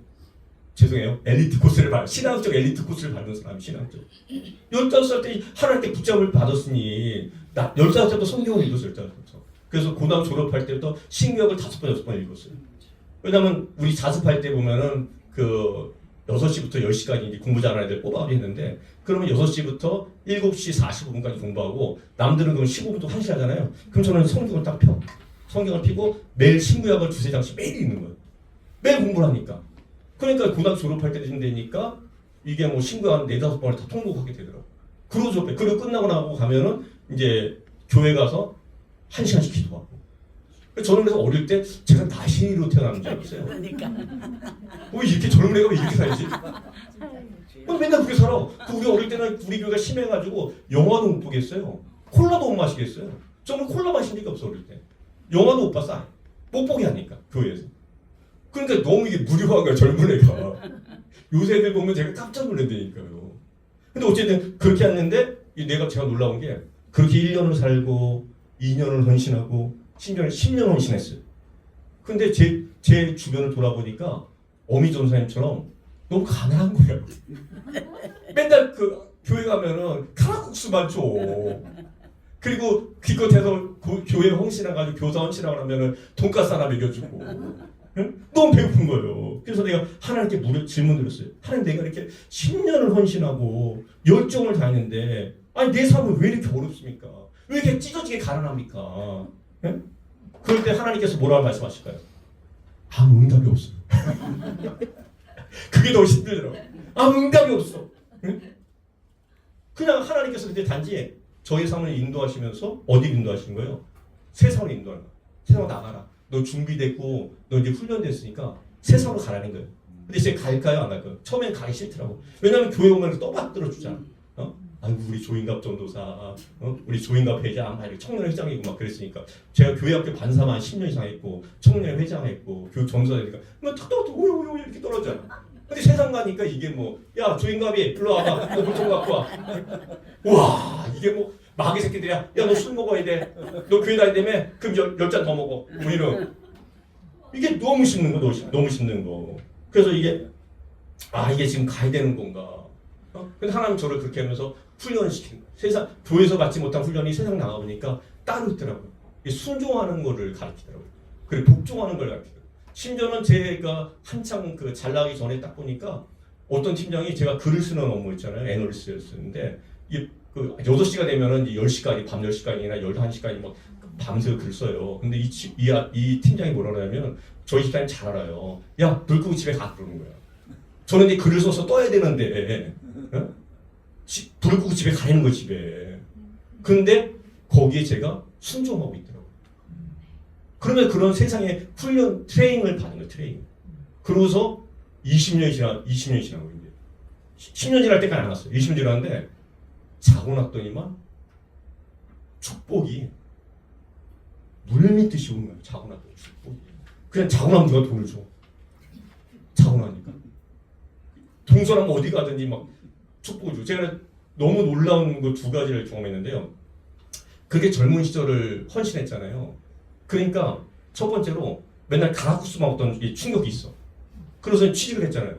죄송해요. 엘리트 코스를 신앙적 엘리트 코스를 받는 사람이 신앙적. 15살 때 하나님께 붙잡을 받았으니 나 15살 때부터 성경을 읽었어요. 15살부터. 그래서 고등 졸업할 때부터 신구약을 5번, 6번 읽었어요. 왜냐면 우리 자습할 때 보면은 그 6시부터 10시까지 이제 공부 잘하는 애들 뽑아오려 했는데 그러면 6시부터 7시 45분까지 공부하고 남들은 그럼 15분부터 1시 하잖아요. 그럼 저는 성경을 딱 펴. 성경을 피고 매일 신구약을 2-3장씩 매일 읽는 거예요. 매일 공부를 하니까. 그러니까 고등학교 졸업할 때 되니까 이게 뭐 신구약 4-5번을 다 통독하게 되더라고요. 그러고 졸업해. 그리고 끝나고 나고 가면은 이제 교회 가서 1시간씩 기도하고. 저는 그래서 어릴 때 제가 나신이로 태어나는 줄 알았어요. 그러니까. 이렇게 저런 애가 왜 이렇게 살지? 맨날 그렇게 살아. 우리 어릴 때는 우리 교회가 심해가지고 영화도 못 보겠어요. 콜라도 못 마시겠어요. 저는 콜라 마신 적이 없어 어릴 때. 영화도 못 봤어. 못 보게 하니까 교회에서. 그러니까 너무 이게 무료한 거야 젊은 애가. 요새 애들 보면 제가 깜짝 놀란다니까요. 근데 어쨌든 그렇게 했는데 제가 놀라운 게 그렇게 1년을 살고 2년을 헌신하고 심지어 10년 헌신했어요. 근데 제 주변을 돌아보니까 어미 전사님처럼 너무 가난한 거예요. 맨날 그 교회 가면은 카라국수만 줘. 그리고 기껏해서 교회 헌신해가지고 교사 헌신하고 하면은 돈가스 하나 먹여주고. 응? 너무 배고픈 거예요. 그래서 내가 하나님께 질문 드렸어요. 하나님 내가 이렇게 10년을 헌신하고 열정을 다했는데 아니 내 삶은 왜 이렇게 어렵습니까? 왜 이렇게 찢어지게 가난합니까? 응? 그럴 때 하나님께서 뭐라고 말씀하실까요? 아무 응답이 없어요. 그게 더 힘들더라고요. 아무 응답이 없어. 응? 그냥 하나님께서 그때 단지 저의 삶을 인도하시면서 어디 인도하시는 거예요? 세상을 인도하는 거예요. 세상을 나가라. 너 준비됐고 너 이제 훈련됐으니까 세상으로 가라는 거예요. 근데 이제 갈까요, 안 갈까요? 처음엔 가기 싫더라고. 왜냐면 교회 오면 떠받들어 주잖아. 아이고 우리 조인갑 전도사, 우리 조인갑 회장, 막 이렇게 청년 회장이고 막 그랬으니까 제가 교회 학교 반사만 10년 이상 했고 청년 회장 했고 교육 전도사니까 막 탁탁 오요 이렇게 떨어져요. 근데 세상 가니까 이게 뭐 야 조인갑이 일로 와봐, 너 물 좀 갖고 와. 와 이게 뭐 마귀 새끼들이야. 야 너 술 먹어야 돼. 너 교회 다니다며? 그럼 10잔 더 먹어. 뭐 이런. 이게 너무 씹는 거, 너무 씹는 거. 그래서 이게 이게 지금 가야 되는 건가? 근데 하나님 저를 그렇게 하면서 훈련시키는 거예요. 세상 교회에서 받지 못한 훈련이 세상 나가 보니까 따로 있더라고요. 순종하는 거를 가르치더라고요. 그리고 복종하는 걸 가르치더라고요. 심지어는 제가 한창 그 잘 나가기 전에 딱 보니까 어떤 팀장이 제가 글을 쓰는 업무 있잖아요. 애널리스트를 쓰는데 그 8시가 되면은 10시까지 밤 10시까지나 11시까지 막 밤새 글 써요. 근데 이 팀장이 뭐라 하냐면 저희 집사님 잘 알아요. 야, 불 끄고 집에 가 그러는 거야. 저는 이제 글을 써서 떠야 되는데 불을 끄고 집에 가는 거 집에. 근데 거기에 제가 순종하고 있더라고요. 그러면 그런 세상에 훈련 트레이닝을 받는 거예요. 트레이닝. 그러고서 20년이 지난 거예요. 이제 10년 지날 때까지 안 왔어요. 20년 지났는데 자고 났더니만 축복이 물밀듯이 오는 거예요. 자고 났더니 축복이. 그냥 자고 나면 누가 돈을 줘. 자고 나니까. 동서남 어디 가든지 막 축복을 줘. 제가 너무 놀라운 그 2가지를 경험했는데요. 그게 젊은 시절을 헌신했잖아요. 그러니까 첫 번째로 맨날 가라쿠스 먹었던 이 충격이 있어. 그래서 취직을 했잖아요.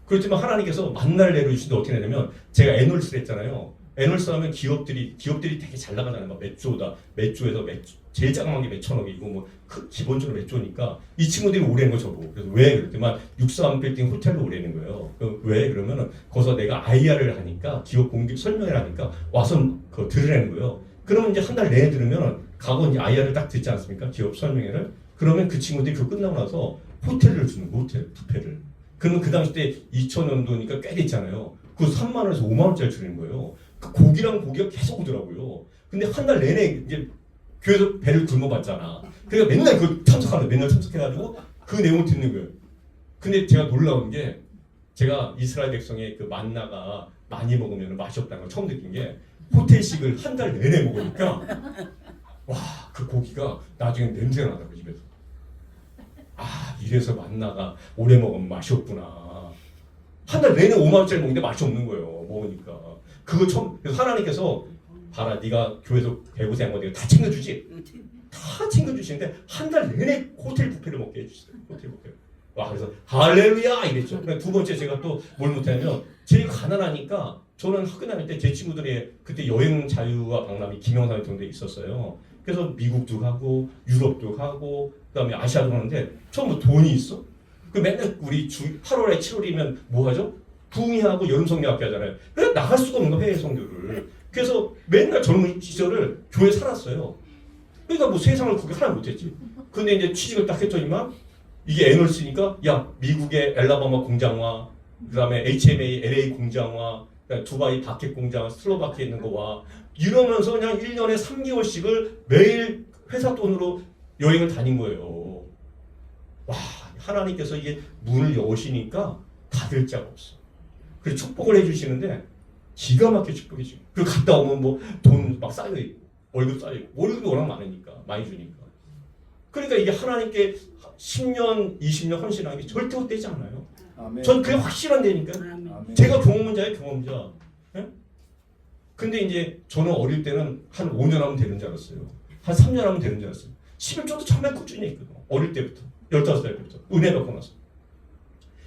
그렇지만 하나님께서 만날 내로 주신데 어떻게 되냐면 제가 애널리스트 했잖아요. 애널리스트 하면 기업들이 되게 잘 나가잖아요. 막 몇조에서 제일 작은 게 몇천억이고 뭐 기본적으로 몇 조니까 이 친구들이 오래는 거 저보고. 그래서 왜 그랬더니 63빌딩 호텔로 오래는 거예요. 왜 그러면은 거기서 내가 IR을 하니까 기업 공개 설명을 하니까 와서 그거 들으라는 거예요. 그러면 이제 한 달 내내 들으면 가고 이제 IR을 딱 듣지 않습니까? 기업 설명회를. 그러면 그 친구들이 그거 끝나고 나서 호텔을 주는 거, 호텔 뷔페를. 그러면 그 당시 때 2000년도니까 꽤 됐잖아요. 그 3만 원에서 5만 원짜리 주는 거예요. 그 고기가 계속 오더라고요. 근데 한 달 내내 이제 교회에서 배를 굶어봤잖아. 그러니까 맨날 그 맨날 참석해가지고 그 내용을 듣는 거예요. 근데 제가 놀라운 게 제가 이스라엘 백성의 그 만나가 많이 먹으면 맛이 없다는 걸 처음 느낀 게 호텔식을 한 달 내내 먹으니까 와, 그 고기가 나중에 냄새가 나더라고 집에서. 이래서 만나가 오래 먹으면 맛이 없구나. 한 달 내내 5만 원짜리 먹는데 맛이 없는 거예요. 먹으니까. 그거 처음. 그래서 하나님께서 봐라, 네가 교회에서 배고생한 거 내가 다 챙겨주지. 다 챙겨주시는데 한 달 내내 호텔 뷔페를 먹게 해주시더라고요. 호텔 뷔페. 와, 그래서 할렐루야 이랬죠. 두 번째 제가 또 뭘 못하냐면 제일 가난하니까 저는 학교 다닐 때 제 친구들이 그때 여행 자유와 박람회 김영삼 등대 있었어요. 그래서 미국도 가고 유럽도 가고 그다음에 아시아도 가는데 처음부터 돈이 있어. 그 맨날 우리 8월에 7월이면 뭐 하죠? 부흥회하고 여름 성경학교 하잖아요. 그래서 나갈 수가 없는 거 해외 성교를. 그래서 맨날 젊은 시절을 교회 살았어요. 그러니까 뭐 세상을 그렇게 하나 못했지. 근데 이제 취직을 딱 했더니만 이게 애널리스트니까 야 미국의 엘라바마 공장와 그다음에 HMA LA 공장와 두바이 바켓 공장 슬로바키에 있는 거와 이러면서 그냥 1년에 3개월씩을 매일 회사 돈으로 여행을 다닌 거예요. 와, 하나님께서 이게 문을 여시니까 닫을 자가 없어. 그래서 축복을 해주시는데 기가 막히게 축복해주고 그리고 갔다 오면 뭐 돈 막 쌓여있고 월급 쌓여있고 월급이 워낙 많으니까 많이 주니까. 그러니까 이게 하나님께 10년 20년 헌신하는 게 절대 헛되지 않아요. 전 그게 확실한 데니까. 제가 경험자예요, 경험자. 예? 근데 이제 저는 어릴 때는 한 5년 하면 되는 줄 알았어요. 한 3년 하면 되는 줄 알았어요. 11조도 정말 꾸준히 했거든. 어릴 때부터. 15살 때부터. 은혜 받고 나서.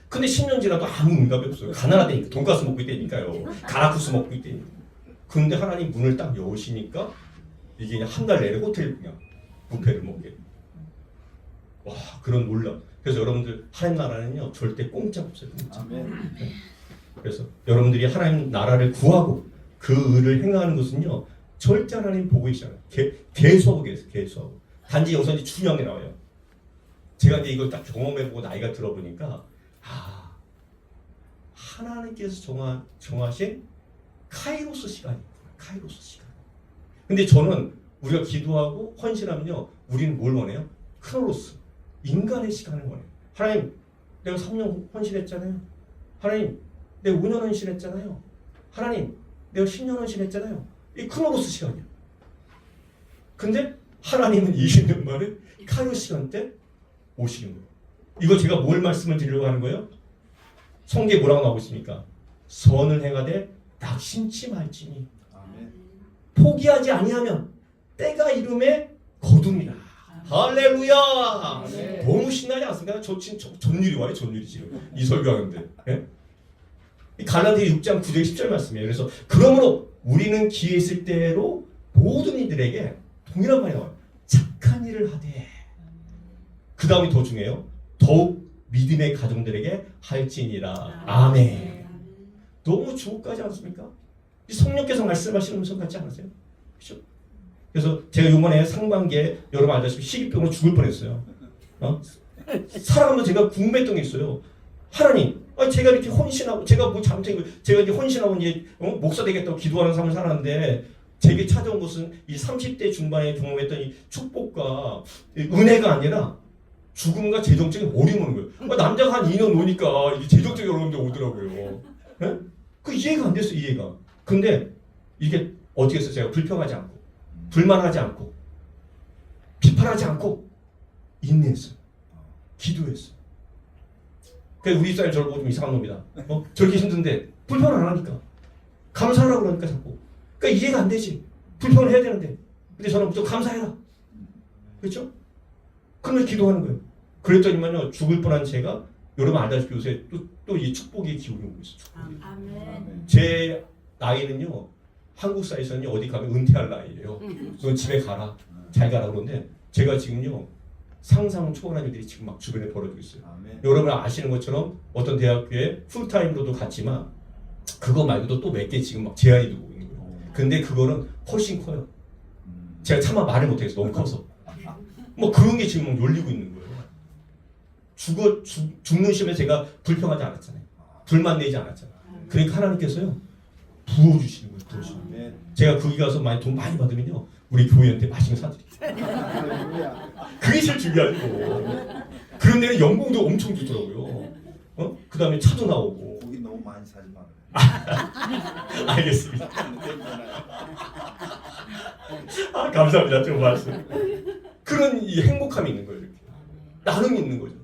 근데 10년 지나도 아무 응답이 없어요. 가난하다니까. 돈가스 먹고 있다니까요. 가라쿠스 먹고 있다니까. 근데 하나님 문을 딱 여시니까 이게 그냥 한 달 내내 호텔 그냥 뷔페를 먹게. 와, 그런 놀람. 그래서 여러분들 하나님 나라는요 절대 공짜 없어요. 공짜. 네. 그래서 여러분들이 하나님 나라를 구하고 그 의를 행하는 것은요 절대 하나님 보고 계시잖아요. 계수하고 계세요. 계수하고. 단지 여기서 이제 중요한 게 나와요. 제가 이제 이걸 딱 경험해보고 나이가 들어보니까 하나님께서 정하신 카이로스 시간이 있구나. 카이로스 시간. 근데 저는 우리가 기도하고 헌신하면요 우리는 뭘 원해요? 크로노스. 인간의 시간을 원해요. 하나님 내가 3년 헌신했잖아요. 하나님, 내가 5년 헌신했잖아요. 하나님, 내가 10년 헌신했잖아요. 이 크로노스 시간이야. 근데 하나님은 20년 만에 카이로스 시간 때 오시는 거예요. 이거 제가 뭘 말씀을 드리려고 하는 거예요? 성경에 뭐라고 나오고 있습니까? 선을 행하되 낙심치 말지니 포기하지 아니하면 때가 이름에 거둠이라. 할렐루야. 너무 신나지 않습니까? 저 지금 전율이 와요. 전율이 지금 이 설교하는데. 예? 이 갈라디아 6장 9절 10절 말씀이에요. 그래서 그러므로 우리는 기회 있을 때로 모든 이들에게 동일한 말이 나와요. 착한 일을 하되. 그 다음이 더 중요해요. 더욱 믿음의 가정들에게 할지니라. 아멘. 너무 주옥하지 않습니까? 이 성령께서 말씀하시는 음성 같지 않으세요? 그렇죠? 그래서 제가 이번에 상반기에 여러분 알다시피 희귀병으로 죽을 뻔했어요. 살아가면서 제가 궁금했던 게 있어요. 하나님, 제가 이렇게 헌신하고 제가 뭐 잘못한 거, 제가 이제 헌신하고 이제 목사 되겠다고 기도하는 삶을 살았는데 제게 찾아온 것은 이 30대 중반에 경험했던 이 축복과 은혜가 아니라 죽음과 재정적인 어려움이 오는 거예요. 남자가 한 2년 노니까 이게 재정적인 어려움도 오더라고요. 네? 그 이해가 안 됐어요. 이해가. 근데 이게 어떻게 했어요? 제가 불평하지 않고 불만하지 않고 비판하지 않고 인내했어요. 기도했어요. 그래서 우리 집사람이 저를 보고 좀 이상한 놈이다. 저렇게 힘든데 불평 안 하니까 감사하라고 그러니까 자꾸. 그러니까 이해가 안 되지. 불평을 해야 되는데. 근데 저는 무조건 감사해라. 그렇죠? 그러면 기도하는 거예요. 그랬더니만요 죽을 뻔한 제가 여러분 알다시피 요새 또 이 축복의 기운이 오고 있어요. 아멘. 제 나이는요 한국 사회에서는 어디 가면 은퇴할 나이예요. 너 집에 가라, 잘 가라 그러는데 제가 지금요 상상 초월한 일들이 지금 막 주변에 벌어지고 있어요. 여러분 아시는 것처럼 어떤 대학교에 풀타임으로도 갔지만 그거 말고도 또 몇 개 지금 막 제한이 두고 있는 거예요. 근데 그거는 훨씬 커요. 제가 차마 말을 못해서 너무 커서 뭐 그런 게 지금 막 열리고 있는 거예요. 죽는 시험에 제가 불평하지 않았잖아요. 불만 내지 않았잖아요. 그러니까 하나님께서요 부어주시는 거예요. 부어주시는 거예요. 제가 거기 가서 돈 많이 받으면요 우리 교회한테 맛있는 거 사드릴게요. 그게 제일 중요하죠. 그런 데는 연봉도 엄청 주더라고요. 그 다음에 차도 나오고. 고기 너무 많이 사지 말아요. 알겠습니다. 감사합니다. 좀 말씀. 그런 이 행복함이 있는 거예요. 이렇게. 나눔이 있는 거죠.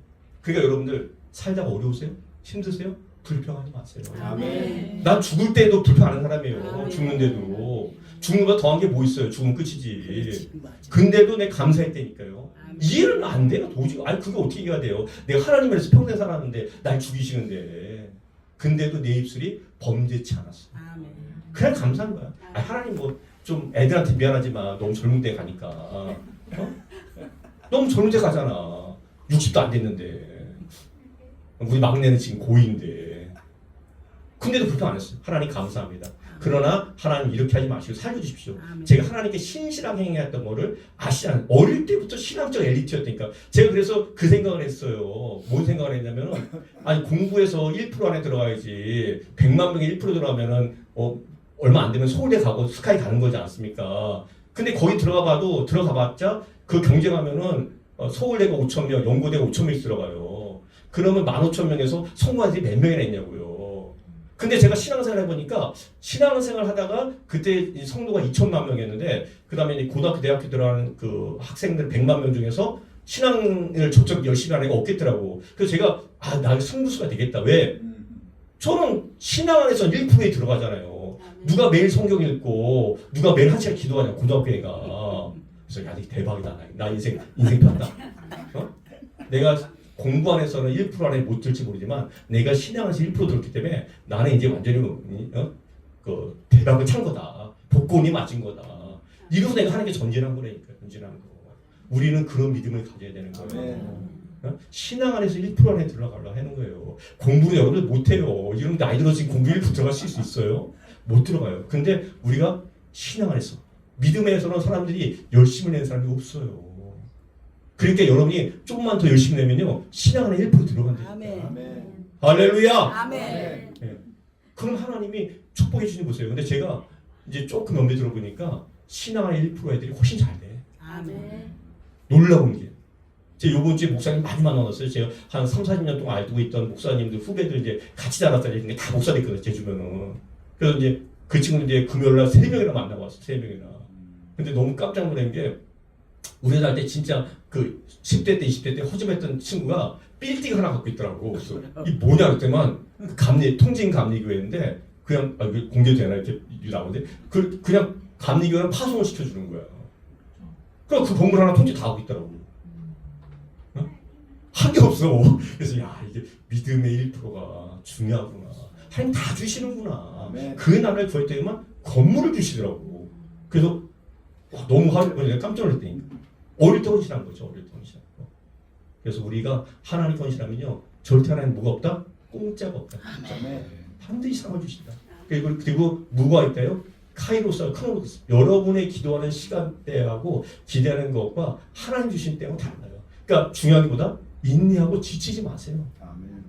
그러니까 여러분들 살다가 어려우세요? 힘드세요? 불평하지 마세요. 아멘. 난 죽을 때도 불평하는 사람이에요. 아멘. 죽는데도. 죽는 거 더한 게 뭐 있어요? 죽으면 끝이지. 근데도 내가 감사했다니까요. 이해는 안 돼요. 도저히. 아니 그게 어떻게 이해가 돼요? 내가 하나님을 위해서 평생 살았는데 날 죽이시는데. 근데도 내 입술이 범죄치 않았어. 그냥 감사한 거야. 아니, 하나님 뭐 좀 애들한테 미안하지만 너무 젊은 데 가니까. 너무 젊은 데 가잖아. 60도 안 됐는데. 우리 막내는 지금 고2인데. 근데도 불평 안 했어요. 하나님 감사합니다. 그러나 하나님 이렇게 하지 마시고 살려주십시오. 제가 하나님께 신실하게 행했던 거를 아시잖아요. 어릴 때부터 신앙적 엘리트였다니까. 제가 그래서 그 생각을 했어요. 뭔 생각을 했냐면 아니 공부해서 1% 안에 들어가야지 100만 명에 1% 들어가면은 얼마 안 되면 서울대 가고 스카이 가는 거지 않습니까? 근데 거기 들어가봤자 그 경쟁하면은 서울대가 5,000명, 연고대가 5,000명씩 들어가요. 그러면 15,000명에서 성공한 사람이 몇 명이나 있냐고요. 근데 제가 신앙생활 해보니까 신앙생활 하다가 그때 성도가 2천만 명이었는데 그 다음에 고등학교, 대학교 들어가는 그 학생들 100만 명 중에서 신앙을 적극 열심히 하는 애가 없겠더라고. 그래서 제가 나는 승부수가 되겠다. 왜? 저는 신앙 안에서 1%에 들어가잖아요. 누가 매일 성경 읽고 누가 매일 한 시간 기도하냐 고등학교 애가. 그래서 야, 대박이다. 나 인생 폈다. 내가 공부 안에서는 1% 안에 못 들지 모르지만 내가 신앙 안에서 1% 들었기 때문에 나는 이제 완전히 그 대박을 찬 거다. 복권이 맞은 거다. 이러고 내가 하는 게 전진한 거라니까. 전진한 거. 우리는 그런 믿음을 가져야 되는 거예요. 신앙 안에서 1% 안에 들어가려고 하는 거예요. 공부를 여러분들 못해요. 이런 나이 들어서 공부 1% 들어갈 수 있어요? 못 들어가요. 근데 우리가 신앙 안에서 믿음에서는 사람들이 열심히 내는 사람이 없어요. 그러니까 여러분이 조금만 더 열심히 내면요 신앙 안에 1% 들어간다니까. 아멘. 할렐루야. 아멘. 네. 그럼 하나님이 축복해 주시는 보세요. 근데 제가 이제 조금 연배 들어보니까 신앙 안에 1% 애들이 훨씬 잘 돼. 아멘. 놀라운 게 제가 요번 주에 목사님 많이 만나봤어요. 제가 한 3, 40년 동안 알고 있던 목사님들 후배들 이제 같이 자랐다는 게 다 목사 됐거든요. 제 주변은. 그래서 이제 그 친구는 이제 금요일 날 3명이나 만나고 왔어. 3명이나. 근데 너무 깜짝 놀란 게 우리 날 때 진짜 그 10대 때 20대 때 허접했던 친구가 빌딩 하나 갖고 있더라고. 그래서 이 뭐냐 그랬더만 통진 감리교회인데 그냥 이거 공개되나 이렇게 나오는데 그냥 감리교회는 파송을 시켜주는 거야. 그럼 그 건물 하나 통째 다 하고 있더라고. 한 게 없어. 그래서 야 이게 믿음의 1%가 중요하구나. 하나님 다 주시는구나. 아멘. 그 나라를 구할 때만 건물을 주시더라고. 그래서 와, 너무 깜짝 놀랐더니 어릴 때 헌신한 거죠. 어릴 때 헌신한 거. 그래서 우리가 하나님 헌신하면요 절대 하나님 뭐가 없다? 공짜가 없다. 아멘. 반드시 상을 주신다. 그리고 뭐가 있다요? 카이로스와 크로노스. 여러분의 기도하는 시간대하고 기대하는 것과 하나님 주신 때하고 달라요. 그러니까 중요한 것보다 인내하고 지치지 마세요. 아멘.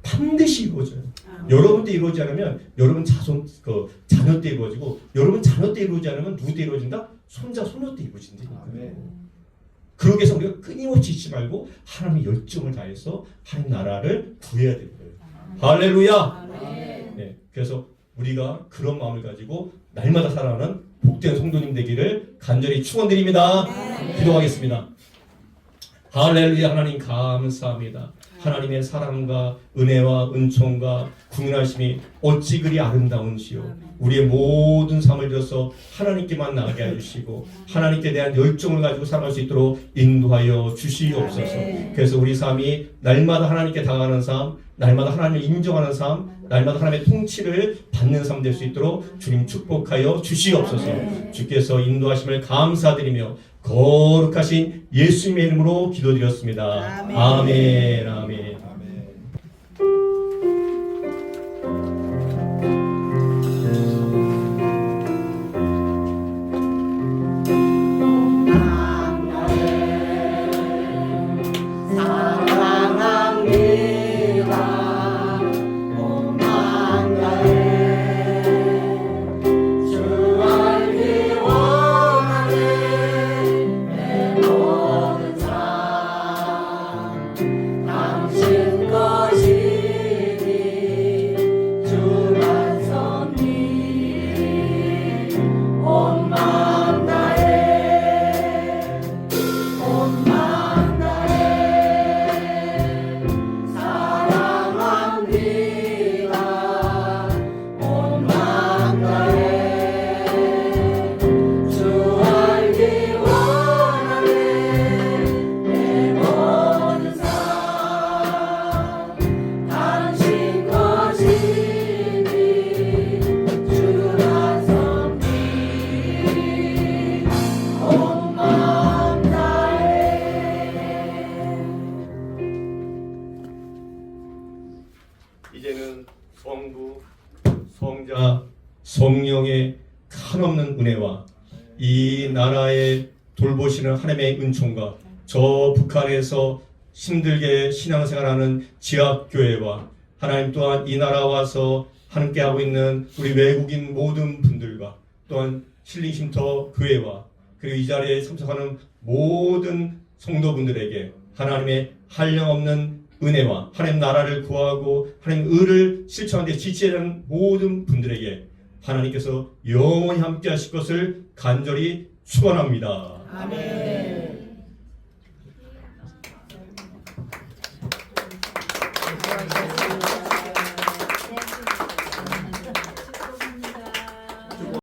반드시 이루어져요. 여러분 때 이루어지지 않으면 여러분 자녀 때 이루어지고 여러분 자녀 때 이루어지지 않으면 누구 때 이루어진다? 손자 소녀 때 이루어진다니까요. 아멘. 그러기 위해서 우리가 끊임없이 잊지 말고 하나님의 열정을 다해서 하나님 나라를 구해야 되는 거예요. 할렐루야. 네, 그래서 우리가 그런 마음을 가지고 날마다 살아가는 복된 성도님 되기를 간절히 축원드립니다. 기도하겠습니다. 할렐루야. 하나님 감사합니다. 하나님의 사랑과 은혜와 은총과 국민하심이 어찌 그리 아름다운지요. 우리의 모든 삶을 들어서 하나님께만 나가게 해주시고 하나님께 대한 열정을 가지고 살아갈 수 있도록 인도하여 주시옵소서. 그래서 우리 삶이 날마다 하나님께 다가가는 삶, 날마다 하나님을 인정하는 삶, 날마다 하나님의 통치를 받는 삶 될 수 있도록 주님 축복하여 주시옵소서. 주께서 인도하심을 감사드리며 거룩하신 예수님의 이름으로 기도드렸습니다. 아멘. 아멘. 아멘. 이제는 성부, 성자, 성령의 한없는 은혜와 이 나라의 돌보시는 하나님의 은총과 저 북한에서 힘들게 신앙생활하는 지하교회와 하나님 또한 이 나라 와서 함께하고 있는 우리 외국인 모든 분들과 또한 힐링쉼터 교회와 그리고 이 자리에 참석하는 모든 성도분들에게 하나님의 한량없는 은혜와 하나님 나라를 구하고 하나님 의를 실천하는 데 지체하는 모든 분들에게 하나님께서 영원히 함께 하실 것을 간절히 축원합니다. 아멘.